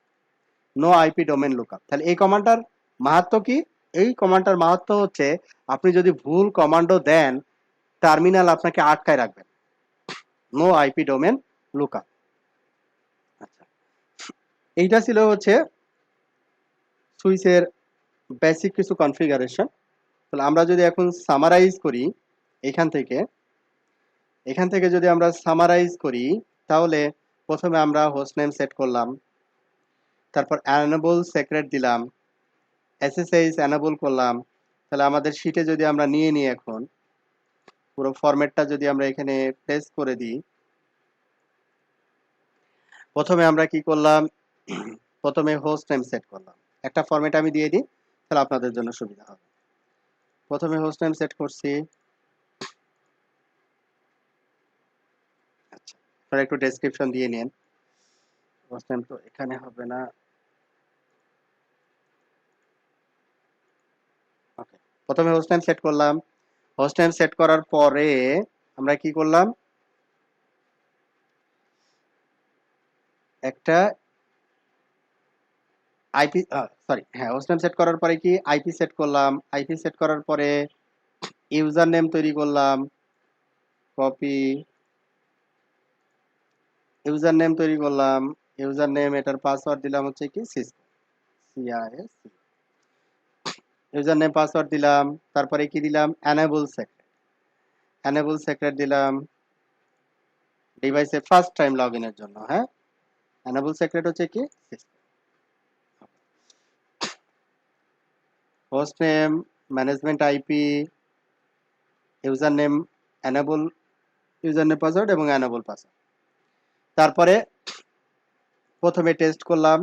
no IP domain lookup. তাহলে এই কমান্ডটার মাহাত্ম্য কি? এই কমান্ডটার মাহাত্ম্য হচ্ছে আপনি যদি ভুল কমান্ডও দেন টার্মিনাল আপনাকে আটকায় রাখবেন, নো আইপি ডোমেন লুকআপ। আচ্ছা, এইটা ছিল হচ্ছে সুইচের বেসিক কিছু কনফিগারেশন। তাহলে আমরা যদি এখন সামারাইজ করি এখান থেকে যদি আমরা সামারাইজ করি, তাহলে প্রথমে আমরা হোস্ট নেম সেট করলাম, তারপর এনেবল সিক্রেট দিলাম, SSH এনেবল করলাম। তাহলে আমাদের শিটে যদি আমরা নিয়ে নিই, এখন পুরো ফরম্যাটটা যদি আমরা এখানে পেস্ট করে দিই, প্রথমে আমরা কি করলাম, প্রথমে হোস্ট নেম সেট করলাম, একটা ফরম্যাট আমি দিয়ে দিই তাহলে আপনাদের জন্য সুবিধা হবে। প্রথমে হোস্ট নেম সেট করছি, আচ্ছা আপনারা একটু ডেসক্রিপশন দিয়ে নিন, হোস্ট নেম তো এখানে হবে না, ওকে। প্রথমে হোস্ট নেম সেট করলাম, হোস্ট নেম সেট করার পরে আমরা কি করলাম, একটা আইপি সরি হ্যাঁ হোস্ট নেম সেট করার পরে কি আইপি সেট করলাম, আইপি সেট করার পরে ইউজার নেম তৈরি করলাম, কপি ইউজার নেম তৈরি করলাম, ইউজার নেম এটার পাসওয়ার্ড দিলাম হচ্ছে কি Cisco, CIS, user name password দিলাম, তারপরে কি দিলাম এনেবল সিক্রেট দিলাম ডিভাইসে ফার্স্ট টাইম লগইনের জন্য, হ্যাঁ এনেবল সিক্রেট হচ্ছে কি Cisco, host name management IP user name enable user name password এবং এনেবল পাসওয়ার্ড। তারপরে প্রথমে টেস্ট করলাম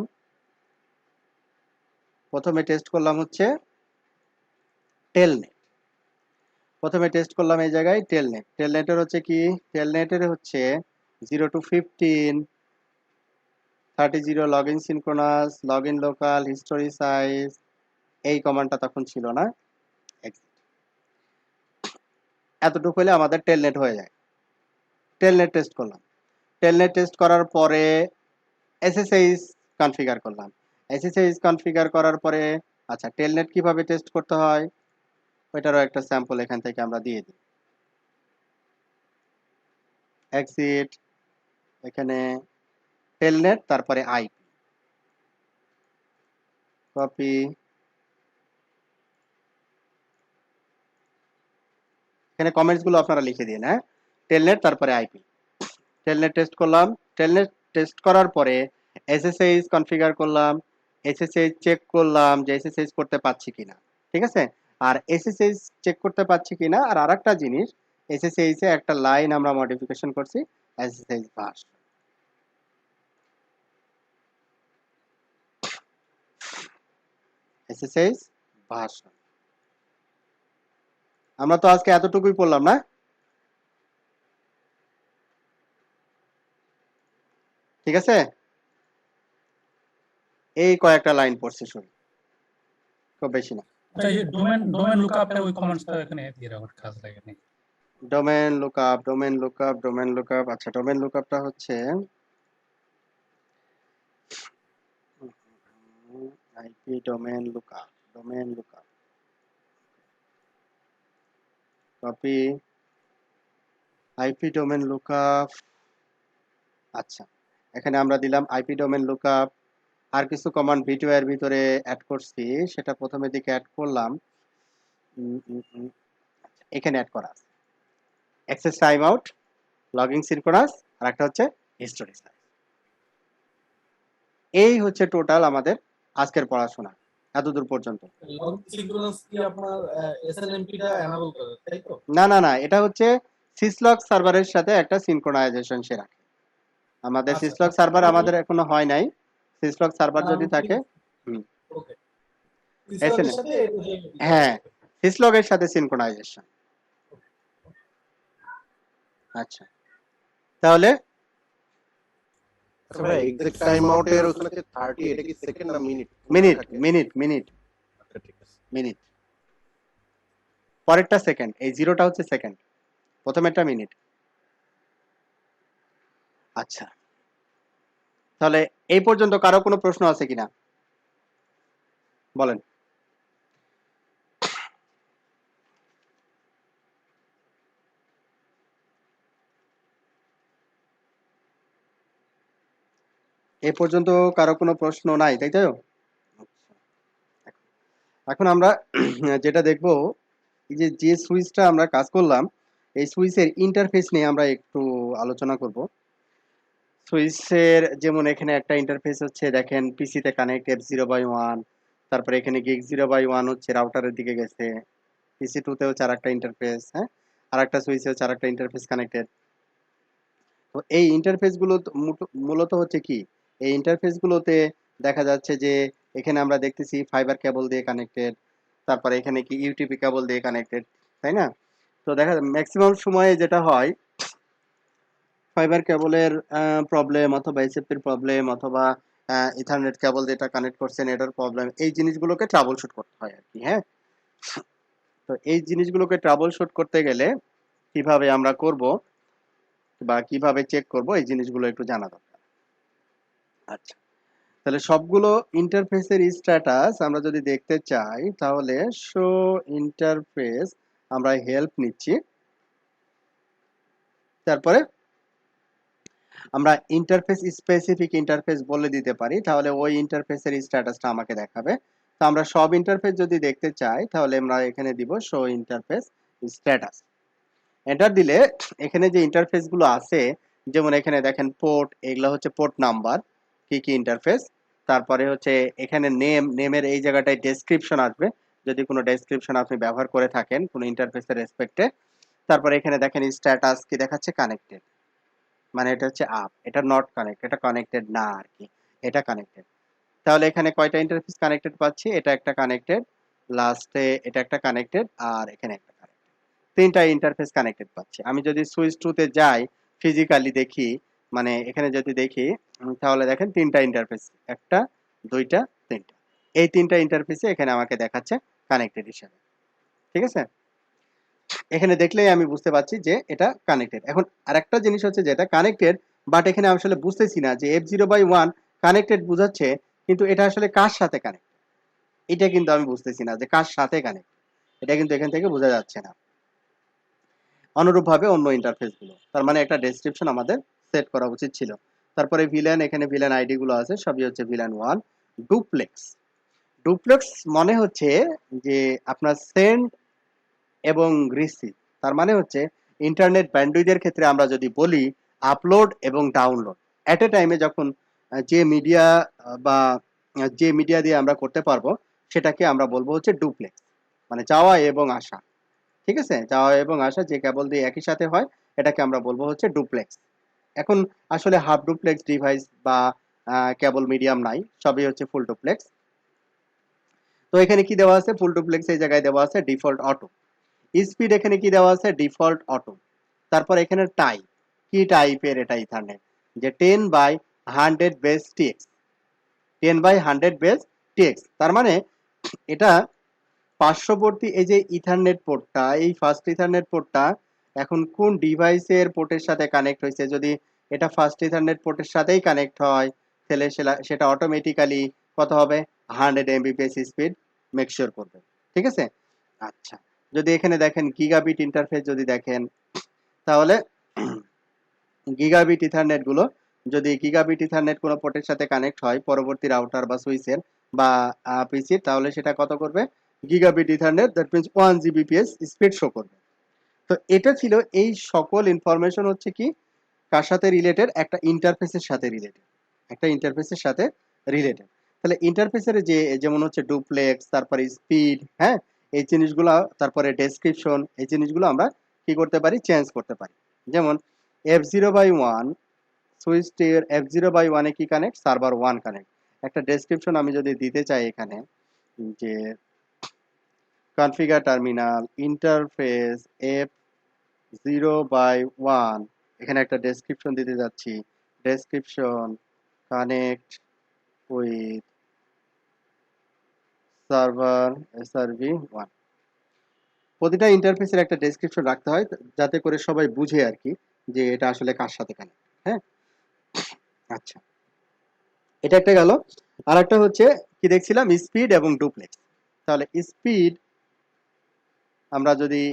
হচ্ছে টেলনেট, প্রথমে টেস্ট করলাম এই জায়গায় টেলনেটের হচ্ছে কি, টেলনেটের হচ্ছে 0 to 15 30 log in synchronous, log in local, history size, এই কমান্ডটা তখন ছিল না, এতটুকু হলে আমাদের টেলনেট হয়ে যায়। টেলনেট টেস্ট করলাম, টেলনেট টেস্ট করার পরে SSH কনফিগার করলাম, SSH কনফিগার করার পরে আচ্ছা টেলনেট কিভাবে টেস্ট করতে হয় ওইটারও একটা স্যাম্পল এখান থেকে আমরা দিয়ে দিই, এক্সিট, এখানে টেলনেট তারপরে আইপি, কপি, এখানে কমেন্টস গুলো আপনারা লিখে দিন, হ্যাঁ টেলনেট তারপরে আইপি। টেলনেট টেস্ট করলাম, টেলনেট টেস্ট করার পরে SSH কনফিগার করলাম, SSH চেক করলাম যে SSH করতে পারছি কিনা, ঠিক আছে। আর SSH চেক করতে পারছি কিনা, আর আরেকটা জিনিস SSH এ একটা লাইন আমরা মডিফিকেশন করছি, SSH ভার্সন, SSH ভার্সন। আমরা তো আজকে এতটুকুই পড়লাম না, ঠিক আছে, এই কয়েকটা লাইন পড়ছি শুধু, খুব বেশি না। আচ্ছা এই ডোমেন লুকআপে ওই কমান্ডসটা এখানে দিয়ে রাখার কাজ লাগে নাকি? ডোমেন লুকআপ, আচ্ছা ডোমেন লুকআপটা হচ্ছে IP domain lookup, copy IP domain lookup. আচ্ছা, এখানে আমরা দিলাম আইপি ডোমেন লুকআপ, আর কিছু কমান্ড ভিডিও এর ভিতরে অ্যাড করছি, সেটা প্রথমের দিকে অ্যাড করলাম। এখানে অ্যাড করা আছে access time out, logging synchronous, আর একটা হচ্ছে হিস্টোরি সাইজ। এই হচ্ছে টোটাল আমাদের আজকের পড়াশোনা এতদূর পর্যন্ত। লং সিনক্রোনাস কি আপনার এসএনএমপি টা এনাবল করে, তাই তো? না, এটা হচ্ছে সিসলগ সার্ভারের সাথে একটা সিনক্রোনাইজেশন সে রাখে। আমাদের আচ্ছা, সিসলগ সার্ভার আমাদের এখনো হয় নাই। সিসলগ সার্ভার যদি থাকে, ওকে, SNMP, সাথে হ্যাঁ, সিসলগের সাথে সিনক্রোনাইজেশন। আচ্ছা, তাহলে আচ্ছা ভাই, এক্সাক্ট টাইম আউটের ওখানে যে 30, এটা কি সেকেন্ড না মিনিট? মিনিট, আচ্ছা, ঠিক আছে। মিনিট, পরেরটা সেকেন্ড, এই জিরোটা হচ্ছে সেকেন্ড, প্রথমেরটা মিনিট। আচ্ছা, তাহলে এই পর্যন্ত কারো কোনো প্রশ্ন আছে কিনা বলেন? এই পর্যন্ত কারো কোনো প্রশ্ন নাই, তাই তো? এখন আমরা যেটা দেখব, এই যে সুইচটা আমরা কাজ করলাম, এই সুইচের ইন্টারফেস নিয়ে আমরা একটু আলোচনা করব। সুইচের যেমন এখানে একটা ইন্টারফেস হচ্ছে, দেখেন পিসিতে কানেক্ট F0/1, তারপরে এখানে গিগ 0/1 হচ্ছে রাউটারের দিকে গেছে, পিসি 2 তে হচ্ছে আরেকটা ইন্টারফেস, হ্যাঁ, আরেকটা সুইচে হচ্ছে আরেকটা ইন্টারফেস কানেক্টেড। তো এই ইন্টারফেস গুলো মূলত হচ্ছে কি, এই ইন্টারফেস গুলোতে দেখা যাচ্ছে যে এখানে আমরা দেখতেছি ফাইবার কেবল দিয়ে কানেক্টেড, তারপরে এখানে কি ইউটিপি কেবল দিয়ে কানেক্টেড, তাই না? তো দেখা যায় ম্যাক্সিমাম সময়ে যেটা হয়, ফাইবার কেবলের প্রবলেম অথবা এসএফপির প্রবলেম অথবা ইথারনেট কেবল যেটা কানেক্ট করছেন এটার প্রবলেম, এই জিনিসগুলোকে ট্রাবল শুট করতে হয় আর কি, হ্যাঁ। তো এই জিনিসগুলোকে ট্রাবল শুট করতে গেলে কিভাবে আমরা করব বা কিভাবে চেক করব, এই জিনিসগুলো একটু জানা দরকার। আচ্ছা, তাহলে সবগুলো ইন্টারফেসের স্ট্যাটাস আমরা যদি দেখতে চাই, তাহলে শো ইন্টারফেস, আমরা হেল্প নিচ্ছি, তারপরে আমরা ইন্টারফেস স্পেসিফিক ইন্টারফেস বলে দিতে পারি, তাহলে ওই ইন্টারফেসের স্ট্যাটাসটা আমাকে দেখাবে। তো আমরা সব ইন্টারফেস যদি দেখতে চাই, তাহলে আমরা এখানে দিব শো ইন্টারফেস স্ট্যাটাস। এন্টার দিলে এখানে যে ইন্টারফেস গুলো আছে, যেমন এখানে দেখেন পোর্ট, এগুলো হচ্ছে পোর্ট নাম্বার, কি কি ইন্টারফেস, তারপরে হচ্ছে এখানে নেমের এই জায়গাটায় ডেসক্রিপশন আসবে, যদি কোনো ডেসক্রিপশন আপনি ব্যবহার করে থাকেন কোনো ইন্টারফেসের রেসপেক্টে। তারপরে এখানে দেখেন স্ট্যাটাস কি দেখাচ্ছে, কানেক্টেড, মানে এটা হচ্ছে আপ, এটা নট কানেক্ট, এটা কানেক্টেড না আর কি, এটা কানেক্টেড। তাহলে এখানে কয়টা ইন্টারফেস কানেক্টেড পাচ্ছি, এটা একটা কানেক্টেড, লাস্টে এটা একটা কানেক্টেড, আর এখানে একটা কানেক্টেড, তিনটা ইন্টারফেস কানেক্টেড পাচ্ছি। আমি যদি সুইচ 2 তে যাই, ফিজিক্যালি দেখি, মানে এখানে যদি দেখি, তাহলে দেখেন তিনটা ইন্টারফেস, একটা, দুইটা, তিনটা, এই তিনটা ইন্টারফেসে এখানে আমাকে দেখাচ্ছে কানেক্টেড হিসেবে, ঠিক আছে? এখানে দেখলেই আমি বুঝতে পারছি যে এটা কানেক্টেড। এখন আরেকটা জিনিস হচ্ছে যে এটা কানেক্টেড, বাট এখানে আসলে বুঝতেছি না যে F0/1 কানেক্টেড বোঝাচ্ছে, কিন্তু এটা আসলে কার সাথে কানেক্ট, এটা কিন্তু আমি বুঝতেছি না যে কার সাথে কানেক্ট, এটা কিন্তু এখান থেকে বোঝা যাচ্ছে না। অনুরূপভাবে অন্য ইন্টারফেস গুলো, তার মানে একটা ডেসক্রিপশন আমাদের সেট করা উচিত ছিল। তারপরে ভিলেন, এখানে ভিলেন আইডি গুলো আছে, সবই হচ্ছে ভিলেন 1। ডুপ্লেক্স মানে হচ্ছে যে আপনার সেন্ড এবং রিসিভ, তার মানে হচ্ছে ইন্টারনেট ব্যান্ডউইথের ক্ষেত্রে আমরা যদি বলি আপলোড এবং ডাউনলোড এট এ টাইমে, যখন যে মিডিয়া বা যে মিডিয়া দিয়ে আমরা করতে পারবো, সেটাকে আমরা বলবো হচ্ছে ডুপ্লেক্স, মানে যাওয়া এবং আসা, ঠিক আছে? যাওয়া এবং আসা যে কেবল দিয়ে একই সাথে হয়, এটাকে আমরা বলবো হচ্ছে ডুপ্লেক্স। এখন আসলে হাফ ডুপ্লেক্স ডিভাইস বা কেবল মিডিয়াম নাই, সবই হচ্ছে ফুল ডুপ্লেক্স। তো এখানে কি দেওয়া আছে, ফুল ডুপ্লেক্স এই জায়গায় দেওয়া আছে ডিফল্ট অটো। স্পিড এখানে কি দেওয়া আছে, ডিফল্ট অটো। তারপর এখানে টাইপ, কি টাইপের, এটা ইথারনেট, যে 10/100 বেস টিএক্স, 10/100 বেস টিএক্স, তার মানে এটা পার্শ্ববর্তী এই যে ইথারনেট পোর্টটা, এই ফার্স্ট ইথারনেট পোর্টটা এখন কোন ডিভাইসের পোর্টের সাথে কানেক্ট হয়েছে, যদি এটা ফার্স্ট ইথারনেট পোর্টের সাথেই কানেক্ট হয় তাহলে সেটা অটোমেটিক্যালি কত হবে, 100 Mbps স্পিড মেকশিওর করবে। ঠিক আছে। আচ্ছা, যদি এখানে দেখেন গিগাবিট ইন্টারফেস যদি দেখেন, তাহলে গিগাবিট ইথারনেট গুলো, যদি গিগাবিট ইথারনেট কোনো পোর্টের সাথে কানেক্ট হয় পরবর্তী রাউটার বা সুইচের বা পিসির, তাহলে সেটা কত করবে, gigabit ethernet, that means 1 Gbps speed show করবে। তো এটা ছিল, এই সকল ইনফরমেশন হচ্ছে কি কার সাথে রিলেটেড, একটা ইন্টারফেসের সাথে রিলেটেড, একটা ইন্টারফেসের সাথে রিলেটেড। তাহলে ইন্টারফেসের যেমন হচ্ছে ডুপ্লেক্স, তারপরে স্পিড, হ্যাঁ, এই জিনিসগুলো, তারপরে ডেসক্রিপশন, এই জিনিসগুলো আমরা কি করতে পারি, চেঞ্জ করতে পারি। যেমন F0/1 সুইচটির F0/1 এ কি কানেক্ট, সার্ভার 1 কানেক্ট। একটা ডেসক্রিপশন আমি যদি দিতে চাই এখানে, যে কনফিগার টার্মিনাল ইন্টারফেস F0/1, এখানে একটা ডেসক্রিপশন দিতে যাচ্ছি, description connect with server SRV1। প্রতিটা ইন্টারফেসের একটা ডেসক্রিপশন রাখতে হয় যাতে করে সবাই বুঝে আর কি যে এটা আসলে কার সাথে কানেক্ট। হ্যাঁ, আচ্ছা, এটা একটা গেল। আর একটা হচ্ছে কি দেখছিলাম, স্পিড এবং ডুপ্লেক্স। তাহলে স্পিড, আমরা যদি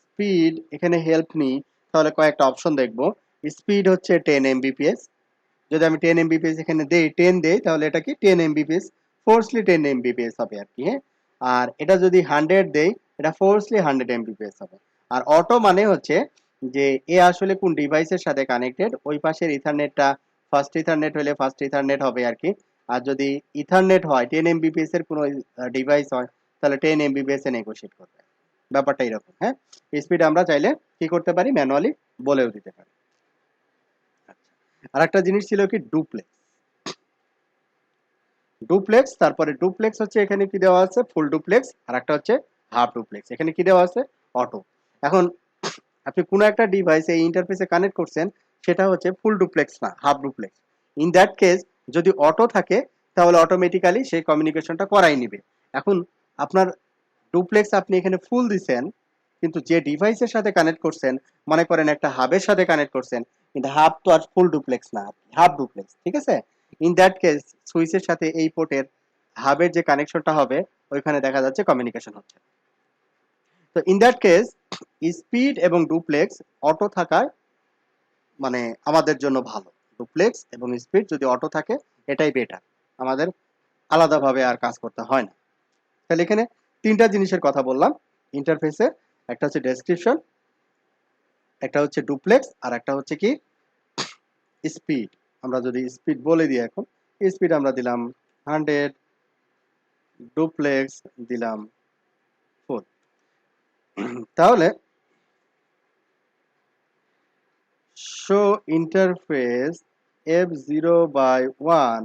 স্পিড এখানে হেল্প নিই তাহলে কয়েকটা অপশন দেখব। স্পিড হচ্ছে 10 Mbps, যদি আমি 10 Mbps এখানে দেই, 10 দেই, তাহলে এটা কি 10 Mbps, ফোর্সলি 10 Mbps হবে আর কি। হ্যাঁ, আর এটা যদি 100 দেই, এটা ফোর্সলি 100 Mbps হবে। আর অটো মানে হচ্ছে যে এ আসলে কোন ডিভাইসের সাথে কানেক্টেড, ওই পাশের ইথারনেটটা ফার্স্ট ইথারনেট হলে ফার্স্ট ইথারনেট হবে আর কি। আর যদি ইথারনেট হয় 10 Mbps এর কোনো ডিভাইস হয় তাহলে 10 Mbps এ নেগোশিয়েট করবে। ব্যাপারটা এরকম। হ্যাঁ, স্পিড আমরা চাইলে কি করতে পারি, ম্যানুয়ালি বলেও দিতে পারি। আর একটা জিনিস ছিল কি ডুপ্লেক্স। ডুপ্লেক্স, তারপরে ডুপ্লেক্স হচ্ছে এখানে কি দেওয়া আছে, ফুল ডুপ্লেক্স, আর একটা হচ্ছে হাফ ডুপ্লেক্স। এখানে কি দেওয়া আছে, অটো। এখন আপনি কোনো একটা ডিভাইস এই ইন্টারফেসে কানেক্ট করছেন, সেটা হচ্ছে ফুল ডুপ্লেক্স না, half duplex. In that case যদি অটো থাকে তাহলে অটোমেটিক্যালি সেই কমিউনিকেশনটা করাই নিবে। এখন আপনার ডুপ্লেক্স আপনি এখানে ফুল দিছেন, কিন্তু যে ডিভাইসের সাথে কানেক্ট করছেন, মনে করেন একটা হাবের সাথে কানেক্ট করছেন, কিন্তু হাব তো আর ফুল ডুপ্লেক্স না, হাফ ডুপ্লেক্স। ঠিক আছে। ইন দ্যাট কেস সুইচের সাথে এই পোর্টের হাবের যে কানেকশনটা হবে, ওইখানে দেখা যাচ্ছে কমিউনিকেশন হচ্ছে। তো ইন দ্যাট কেস স্পিড এবং ডুপ্লেক্স অটো থাকায় মানে আমাদের জন্য ভালো। ডুপ্লেক্স এবং স্পিড যদি অটো থাকে এটাই বেটার, আমাদের আলাদাভাবে আর কাজ করতে হয় না। তাহলে এখানে তিনটা জিনিসের কথা বললাম ইন্টারফেসে, একটা হচ্ছে ডেসক্রিপশন, একটা হচ্ছে ডুপ্লেক্স, আর একটা হচ্ছে কি স্পিড। আমরা যদি স্পিড বলে দিই, এখন স্পিড আমরা দিলাম 100, ডুপ্লেক্স দিলাম 4। তাহলে শো ইন্টারফেস F0/1,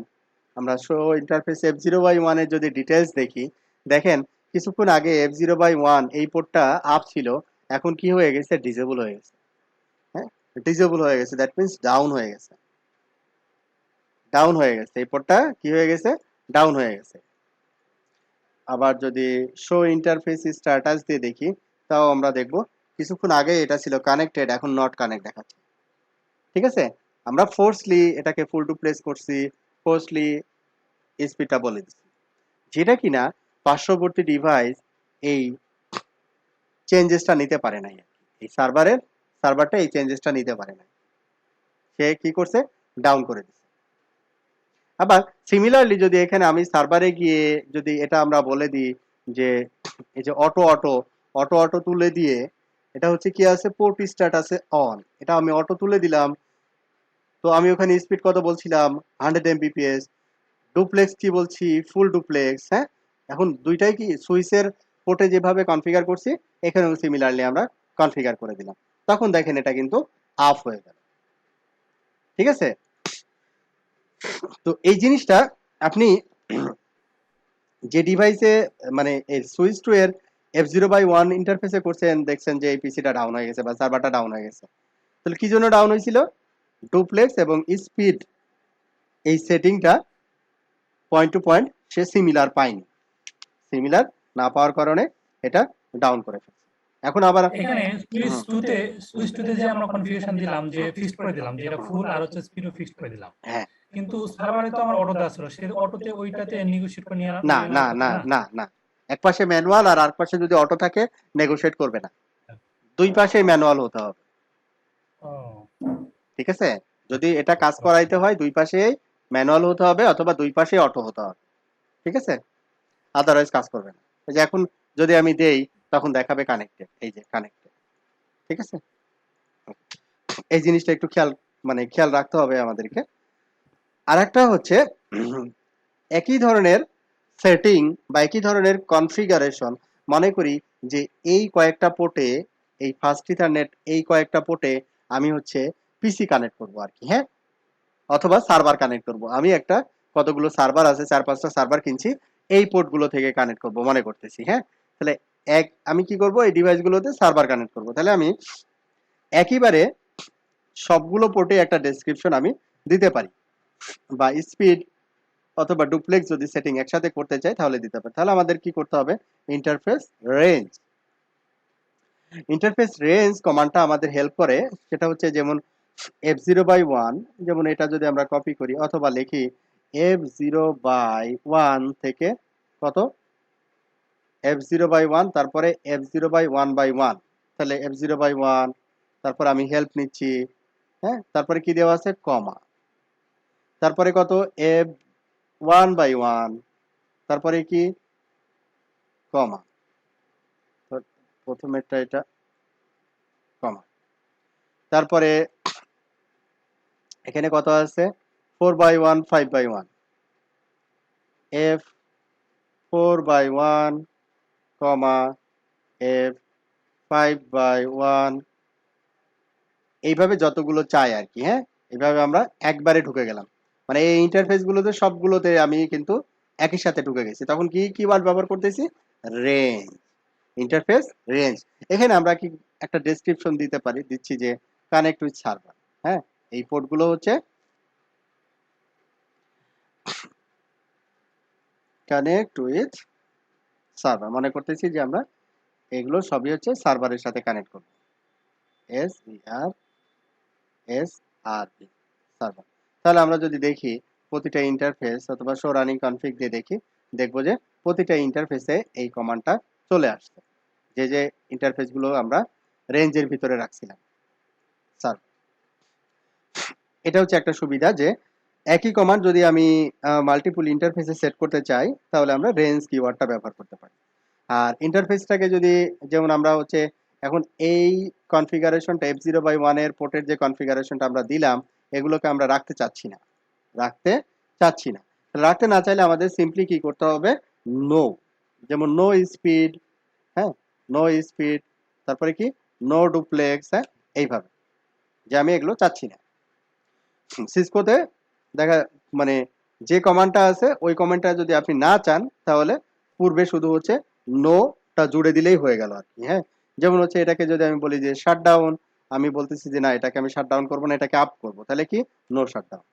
আমরা শো ইন্টারফেস F0/1 এর যদি ডিটেলস দেখি, দেখেন কিছুক্ষণ আগে F0/1 এই পোর্টটা আপ ছিল, এখন কি হয়ে গেছে, ডিসেবল হয়ে গেছে। হ্যাঁ, ডিসেবল হয়ে গেছে, দ্যাট মিন্স ডাউন হয়ে গেছে। ডাউন হয়ে গেছে, এই পোর্টটা কি হয়ে গেছে, ডাউন হয়ে গেছে। আবার যদি শো ইন্টারফেস স্ট্যাটাস দিয়ে দেখি, তাও আমরা দেখব কিছুক্ষণ আগে এটা ছিল কানেক্টেড, এখন নট কানেক্ট দেখাচ্ছে। ঠিক আছে, আমরা ফোর্সলি এটাকে ফুল ডুপ্লেক্স করছি, ফোর্সলি স্পিডটা বলে দিচ্ছি, যেটা কিনা পার্শ্ববর্তী ডিভাইস এই চেঞ্জেসটা নিতে পারে নাই। এই সার্ভারটা এই চেঞ্জেসটা নিতে পারে নাই, সে কি করছে, ডাউন করে দিচ্ছে। আবার সিমিলারলি যদি এখানে আমি সার্ভারে গিয়ে যদি এটা আমরা বলে দিই যে এই যে অটো অটো অটো অটো তুলে দিয়ে, এটা হচ্ছে কি আছে, পোর্ট স্ট্যাটাসে অন, এটা আমি অটো তুলে দিলাম। তো আমি ওখানে স্পিড কত বলছিলাম, 100 Mbps। ডুপ্লেক্স কি বলছি, ফুল ডুপ্লেক্স। হ্যাঁ, এখন দুইটাই কি সুইচের পোর্টে যেভাবে কনফিগার করছি, এখানেও সিমিলারলি আমরা কনফিগার করে দিলাম। তখন দেখেন এটা কিন্তু আপ হয়ে গেল। ঠিক আছে। তো এই জিনিসটা আপনি যে ডিভাইসে মানে এই সুইচ টু এর F0/1 ইন্টারফেসে করছেন, দেখছেন যে এই পিসিটা ডাউন হয়ে গেছে বা সার্ভারটা ডাউন হয়ে গেছে। তাহলে কি জন্য ডাউন হয়েছিল, ডুপ্লেক্স এবং স্পিড এই সেটিংটা পয়েন্ট টু পয়েন্ট সে সিমিলার পায়নি, সিমিলার না পাওয়ার কারণে এটা ডাউন করে ফেলছে। এখন আবার এখানে সুইচ হুম, 2 তে যে আমরা কনফিগারেশন দিলাম যে ফিক্সড করে দিলাম যে এটা ফুল আর হচ্ছে স্পিডও ফিক্সড করে দিলাম। হ্যাঁ, কিন্তু সার্ভারে তো আমার অটো দেওয়া ছিল। সে অটোতে ওইটাতে নেগোশিয়েট করে না নিয়ে না নেওয়ার কথা না না? না না, এক পাশে ম্যানুয়াল আর আরেক পাশে যদি অটো থাকে নেগোশিয়েট করবে না, দুই পাশেই ম্যানুয়াল হতে হবে। ও ঠিক আছে, যদি এটা কাজ করাইতে হয় দুই পাশেই ম্যানুয়াল হতে হবে অথবা দুই পাশেই অটো হতে হবে। ঠিক আছে, আদারওয়াইজ কাজ করবে না। এই যে এখন যদি আমি দেই তখন দেখাবে কানেক্টেড, এই যে কানেক্টেড। ঠিক আছে, এই জিনিসটা একটু খেয়াল রাখতে হবে আমাদেরকে। আরেকটা হচ্ছে একই ধরনের সেটিং বা একই ধরনের কনফিগারেশন, মনে করি যে এই কয়েকটা পোর্টে, এই ফার্স্ট ইথারনেট এই কয়েকটা পোর্টে আমি হচ্ছে পিসি কানেক্ট করব আর কি, হ্যাঁ, অথবা সার্ভার কানেক্ট করব। আমি একটা কতগুলো সার্ভার আছে, 4-5টা সার্ভার কিনছি, এই পোর্টগুলো থেকে কানেক্ট করব মনে করতেছি, হ্যাঁ। তাহলে আমি কি করব, এই ডিভাইসগুলোতে সার্ভার কানেক্ট করব। তাহলে আমি একইবারে সবগুলো পোর্টে একটা ডেসক্রিপশন আমি দিতে পারি, বা স্পিড অথবা ডুপ্লেক্স যদি সেটিং একসাথে করতে চাই তাহলে দিতে পারি। তাহলে আমাদের কি করতে হবে, ইন্টারফেস রেঞ্জ। ইন্টারফেস রেঞ্জ কমান্ডটা আমাদের হেল্প করে, সেটা হচ্ছে যেমন f0/1, যেমন এটা যদি আমরা কপি করি অথবা লিখি f0/1 থেকে কত, f0/1 তারপরে f0/1/1, তাহলে f0/1, তারপর আমি হেল্প নিচ্ছি, হ্যাঁ, তারপরে কি দেওয়া আছে, কমা, তারপরে কত f1/1, তারপরে কি কমা, প্রথমেরটা এটা কমা, তারপরে এখানে কত আছে 4/1 5/1, f4/1 কমা f5/1, এইভাবে যতগুলো চাই আর কি, হ্যাঁ, এইভাবে আমরা একবারে ঢুকে গেলাম। মানে এই ইন্টারফেস গুলোতে সবগুলোতে আমি কিন্তু একই সাথে ঢুকে গেছি। তখন কি কিওয়ার্ড ব্যবহার করতেছি, রেঞ্জ, ইন্টারফেস রেঞ্জ। এখানে আমরা কি একটা ডেসক্রিপশন দিচ্ছি যে কানেক্ট উইথ সার্ভার, হ্যাঁ, এই পোর্টগুলো হচ্ছে কানেক্ট উইথ সার্ভার, মনে করতেছি যে আমরা এগুলো সবই হচ্ছে সার্ভারের সাথে কানেক্ট করব, SERV সার্ভার। তাহলে আমরা যদি দেখি প্রতিটা ইন্টারফেস অথবা শো রানিং কনফিগ দিয়ে দেখি, দেখবো যে প্রতিটা ইন্টারফেসে এই কমান্ডটা চলে আসছে, যে যে ইন্টারফেসগুলো আমরা রেঞ্জের ভিতরে রাখছিলাম সার্ভার। এটা হচ্ছে একটা সুবিধা যে একই কমান্ড যদি আমি মাল্টিপল ইন্টারফেসে সেট করতে চাই তাহলে আমরা রেঞ্জ কিওয়ার্ডটা ব্যবহার করতে পারি। আর ইন্টারফেসটাকে যদি, যেমন আমরা হচ্ছে এখন এই কনফিগারেশনটা f0/1 এর পোর্টের যে কনফিগারেশনটা আমরা দিলাম, এগুলোকে আমরা রাখতে চাচ্ছি না, রাখতে না চাইলে আমাদের সিম্পলি কি করতে হবে, নো, যেমন নো স্পিড, হ্যাঁ, নো স্পিড, তারপরে কি নো ডুপ্লেক্স, হ্যাঁ, এইভাবে, যে আমি এগুলো চাচ্ছি না। সিসকোতে দেখা মানে যে কমান্ডটা আছে ওই কমান্ডটা যদি আপনি না চান তাহলে পূর্বে শুধু হচ্ছে নোটা জুড়ে দিলেই হয়ে গেল আর কি, হ্যাঁ। যেমন হচ্ছে এটাকে যদি আমি বলি যে শাটডাউন, আমি বলতেছি যে না এটাকে আমি শাটডাউন করবো না, এটাকে আপ করবো, তাহলে কি নো শাটডাউন।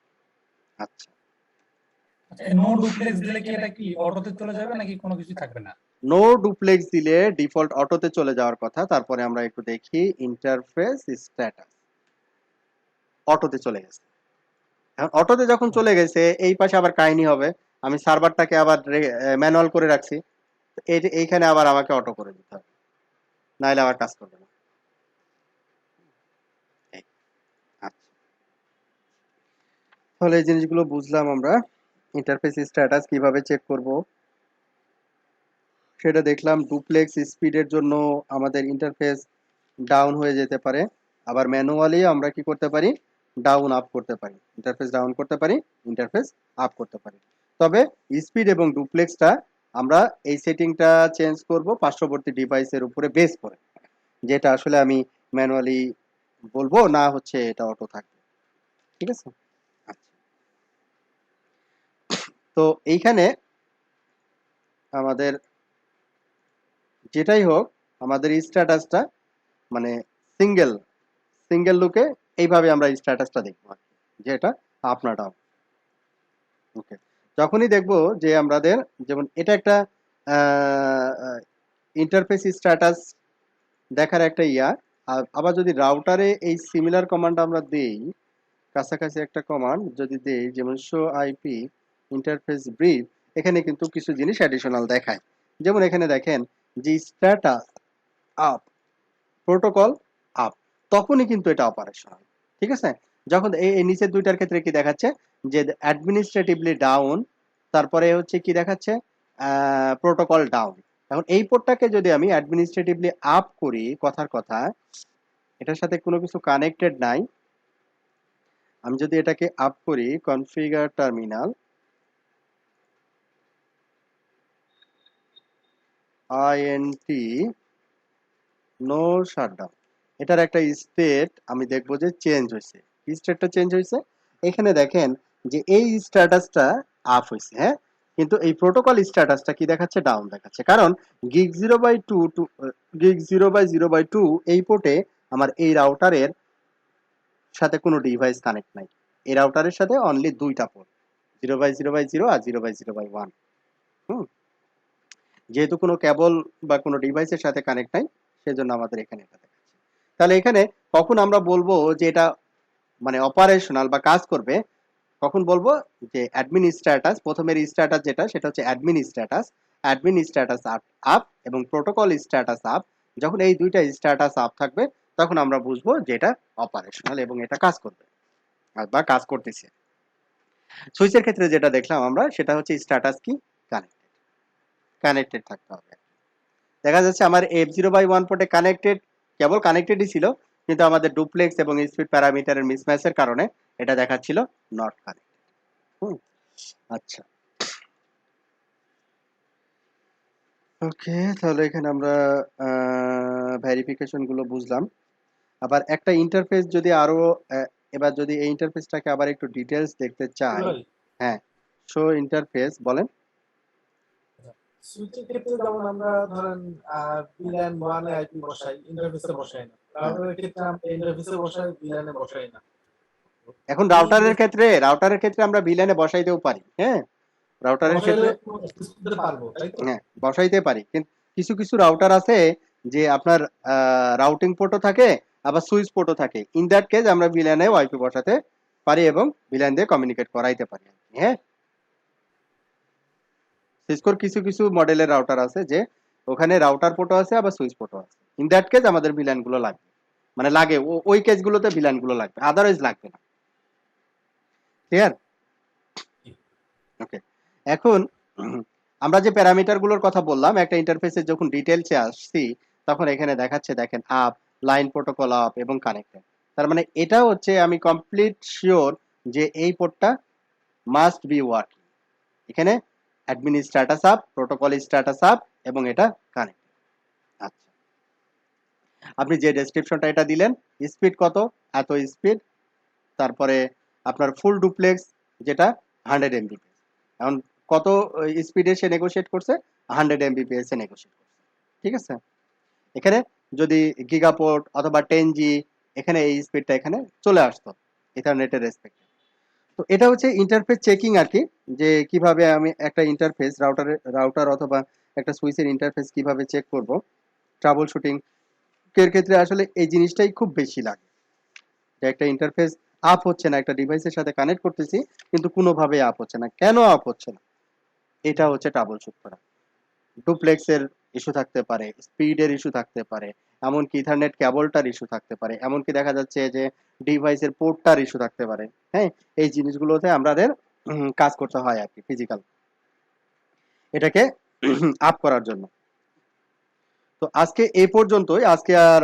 আচ্ছা, নো ডুপ্লেক্স দিলে কি এটা কি অটোতে চলে যাবে নাকি কোনো কিছু থাকবে না? নো ডুপ্লেক্স দিলে ডিফল্ট অটোতে চলে যাওয়ার কথা। তারপরে আমরা একটু দেখি ইন্টারফেস স্ট্যাটাস, অটোতে চলে গেছে। এখন অটোতে যখন চলে গেছে এই পাশে আবার কাহিনী হবে, আমি সার্ভারটাকে আবার ম্যানুয়াল করে রাখছি, এইখানে আবার আমাকে অটো করে দিতে হবে, নাহলে আবার কাজ করবে না। এই, আচ্ছা, তাহলে এই জিনিসগুলো বুঝলাম আমরা। ইন্টারফেস স্ট্যাটাস কিভাবে চেক করব সেটা দেখলাম। ডুপ্লেক্স স্পিডের জন্য আমাদের ইন্টারফেস ডাউন হয়ে যেতে পারে, আবার ম্যানুয়ালি আমরা কি করতে পারি, ডাউন আপ করতে পারি, ইন্টারফেস ডাউন করতে পারি, ইন্টারফেস আপ করতে পারি। তবে স্পিড এবং ডুপ্লেক্সটা আমরা এই সেটিংটা চেঞ্জ করব পার্শ্ববর্তী ডিভাইসের উপরে বেস করে, যেটা আসলে আমি ম্যানুয়ালি বলবো না, হচ্ছে এটা অটো থাকবে। ঠিক আছে, আচ্ছা, তো এইখানে আমাদের যেটাই হোক আমাদের স্ট্যাটাসটা মানে সিঙ্গেল সিঙ্গেল লুকে এইভাবে আমরা স্ট্যাটাসটা দেখবো আর কি, যে এটা আপ না ডাউন। ওকে, যখনই দেখবো যে আমাদের যেমন এটা একটা ইন্টারফেস স্ট্যাটাস দেখার একটা ইয়া। আবার যদি রাউটারে এই সিমিলার কমান্ড আমরা দেই, কাছাকাছি একটা কমান্ড যদি দেই, যেমন শো আইপি ইন্টারফেস ব্রিফ, এখানে কিন্তু কিছু জিনিস অ্যাডিশনাল দেখায়। যেমন এখানে দেখেন যে স্ট্যাটাস আপ, প্রোটোকল আপ, তখনই কিন্তু এটা অপারেশনাল। ঠিক আছে? যখন এই নিচের দুইটার ক্ষেত্রে কি দেখাচ্ছে যে অ্যাডমিনিস্ট্রেটিভলি ডাউন, তারপরে হচ্ছে কি দেখাচ্ছে প্রোটোকল ডাউন। এখন এই পোর্টটাকে যদি আমি অ্যাডমিনিস্ট্রেটিভলি আপ করি, কথার কথা এটার সাথে কোনো কিছু কানেক্টেড নাই, আমি যদি এটাকে আপ করি configure terminal INT no shutdown, এটার একটা স্টেট আমি দেখবো যে চেঞ্জ হয়েছে। কি স্টেটটা চেঞ্জ হয়েছে? এখানে দেখেন যে এই স্ট্যাটাসটা আপ হয়েছে, হ্যাঁ, কিন্তু এই প্রোটোকল স্ট্যাটাসটা কি দেখাচ্ছে? ডাউন দেখাচ্ছে। কারণ গিগ 0/2 এই পোর্টে আমার এই রাউটারের সাথে কোনো ডিভাইস কানেক্ট নাই। এই রাউটারের সাথে অনলি দুইটা পোর্ট, 0/0/0 আর 0/0/1। হুম, যেহেতু কোনো কেবল বা কোনো ডিভাইসের সাথে কানেক্ট নাই, সেজন্য আমাদের এখানে এটা দেখাচ্ছে। তাহলে এখানে কখন আমরা বলবো যে এটা মানে অপারেশনাল বা কাজ করবে? কখন বলবো? যে অ্যাডমিন স্ট্যাটাস, প্রথমের স্ট্যাটাস যেটা, সেটা হচ্ছে অ্যাডমিন স্ট্যাটাস আপ এবং প্রোটোকল স্ট্যাটাস আপ। যখন এই দুইটা স্ট্যাটাস আপ থাকবে, তখন আমরা বুঝবো যে এটা অপারেশনাল এবং এটা কাজ করবে বা কাজ করতেছে। সুইচের ক্ষেত্রে যেটা দেখলাম আমরা, সেটা হচ্ছে স্ট্যাটাস কি? কানেক্টেড থাকতে হবে। দেখা যাচ্ছে আমার F0/1 পোর্টে কেবল কানেক্টেডই ছিল, কিন্তু আমাদের ডুপ্লেক্স এবং স্পিড প্যারামিটারের মিসম্যাচের কারণে এটা দেখাচ্ছিল নট কানেক্টেড। আচ্ছা, ওকে, তাহলে এখানে আমরা ভেরিফিকেশন গুলো বুঝলাম। আবার একটা ইন্টারফেস যদি আরো এবার যদি এই ইন্টারফেসটাকে আবার একটু ডিটেলস দেখতে চাই, ভাই, হ্যাঁ, শো ইন্টারফেস বলেন। সুইচের ক্ষেত্রে যেমন আমরা ধরেন VLAN 1 এ আইপি বসাই, ইন্টারফেসে বসাই না। রাউটারের ক্ষেত্রে আমরা ইন্টারফেসে বসাই, VLAN এ বসাই না। এখন এই রাউটারের ক্ষেত্রে আমরা ভিল্যানে বসাইতেও পারি, হ্যাঁ, রাউটারের বসাইলে ক্ষেত্রে বুঝতে পারবো, তাই তো? হ্যাঁ বসাইতে পারি। কিন্তু কিছু কিছু রাউটার আছে যে আপনার রাউটিং পোর্টও থাকে, আবার সুইচ পোর্টও থাকে। ইন দ্যাট কেস আমরা ভিল্যানে ওয়াইপি বসাতে পারি এবং ভিল্যান দিয়ে কমিউনিকেট করাইতে পারি, হ্যাঁ। সিসকোর কিছু কিছু মডেলের রাউটার আছে যে ওখানে রাউটার পোর্টও আছে, আবার সুইচ পোর্টও আছে। ইন দ্যাট কেস আমাদের ভিল্যান গুলো লাগবে, মানে লাগে ওই কেসগুলোতে ভিল্যান গুলো লাগবে, আদারওয়াইজ লাগবে না। ক্লিয়ার? ওকে, এখন আমরা যে প্যারামিটার গুলোর কথা বললাম, একটা ইন্টারফেসে যখন ডিটেলসে আসছি, তখন এখানে দেখাচ্ছে দেখেন আপ, লাইন প্রোটোকল আপ এবং কানেক্টেড। তার মানে এটা হচ্ছে আমি কমপ্লিট শিওর যে এই পোর্টটা মাস্ট বি ওয়ার্কিং। এখানে admin status up, protocol status up এবং এটা কানেক্টেড। আচ্ছা, আপনি যে ডেসক্রিপশনটা এটা দিলেন, স্পিড কত? এত স্পিড। তারপরে আপনার ফুল ডুপ্লেক্স যেটা 100 এমবিপিএস। এখন কত স্পিডে সে নেগোশিয়েট করছে? 100 এমবিপিএস এ নেগোশিয়েট করছে। ঠিক আছে? এখানে যদি গিগাপোর্ট অথবা 10G, এখানে এই স্পিডটা এখানে চলে আসতো ইথারনেটের রেসপেক্টে। তো এটা হচ্ছে ইন্টারফেস চেকিং আর কি, যে কিভাবে আমি একটা ইন্টারফেস রাউটার অথবা একটা সুইচের ইন্টারফেস কিভাবে চেক করব। ট্রাবল শুটিং এর ক্ষেত্রে আসলে এই জিনিসটাই খুব বেশি লাগে, যে একটা ইন্টারফেস আপ হচ্ছে না, একটা ডিভাইসের সাথে কানেক্ট করতেছি কিন্তু কোনোভাবে আপ হচ্ছে না, কেন আপ হচ্ছে না? এটা হচ্ছে ট্রাবল শুট করা। ডুপ্লেক্সের ইস্যু থাকতে পারে, স্পিডের ইস্যু থাকতে পারে, এমনকি ইথারনেট কেবলটার ইস্যু থাকতে পারে, এমনকি দেখা যাচ্ছে যে ডিভাইসের পোর্টটার ইস্যু থাকতে পারে, হ্যাঁ। এই জিনিসগুলোতে আমাদের কাজ করতে হয় আর কি, ফিজিক্যাল এটাকে আপ করার জন্য। তো আজকে এই পর্যন্তই। আজকে আর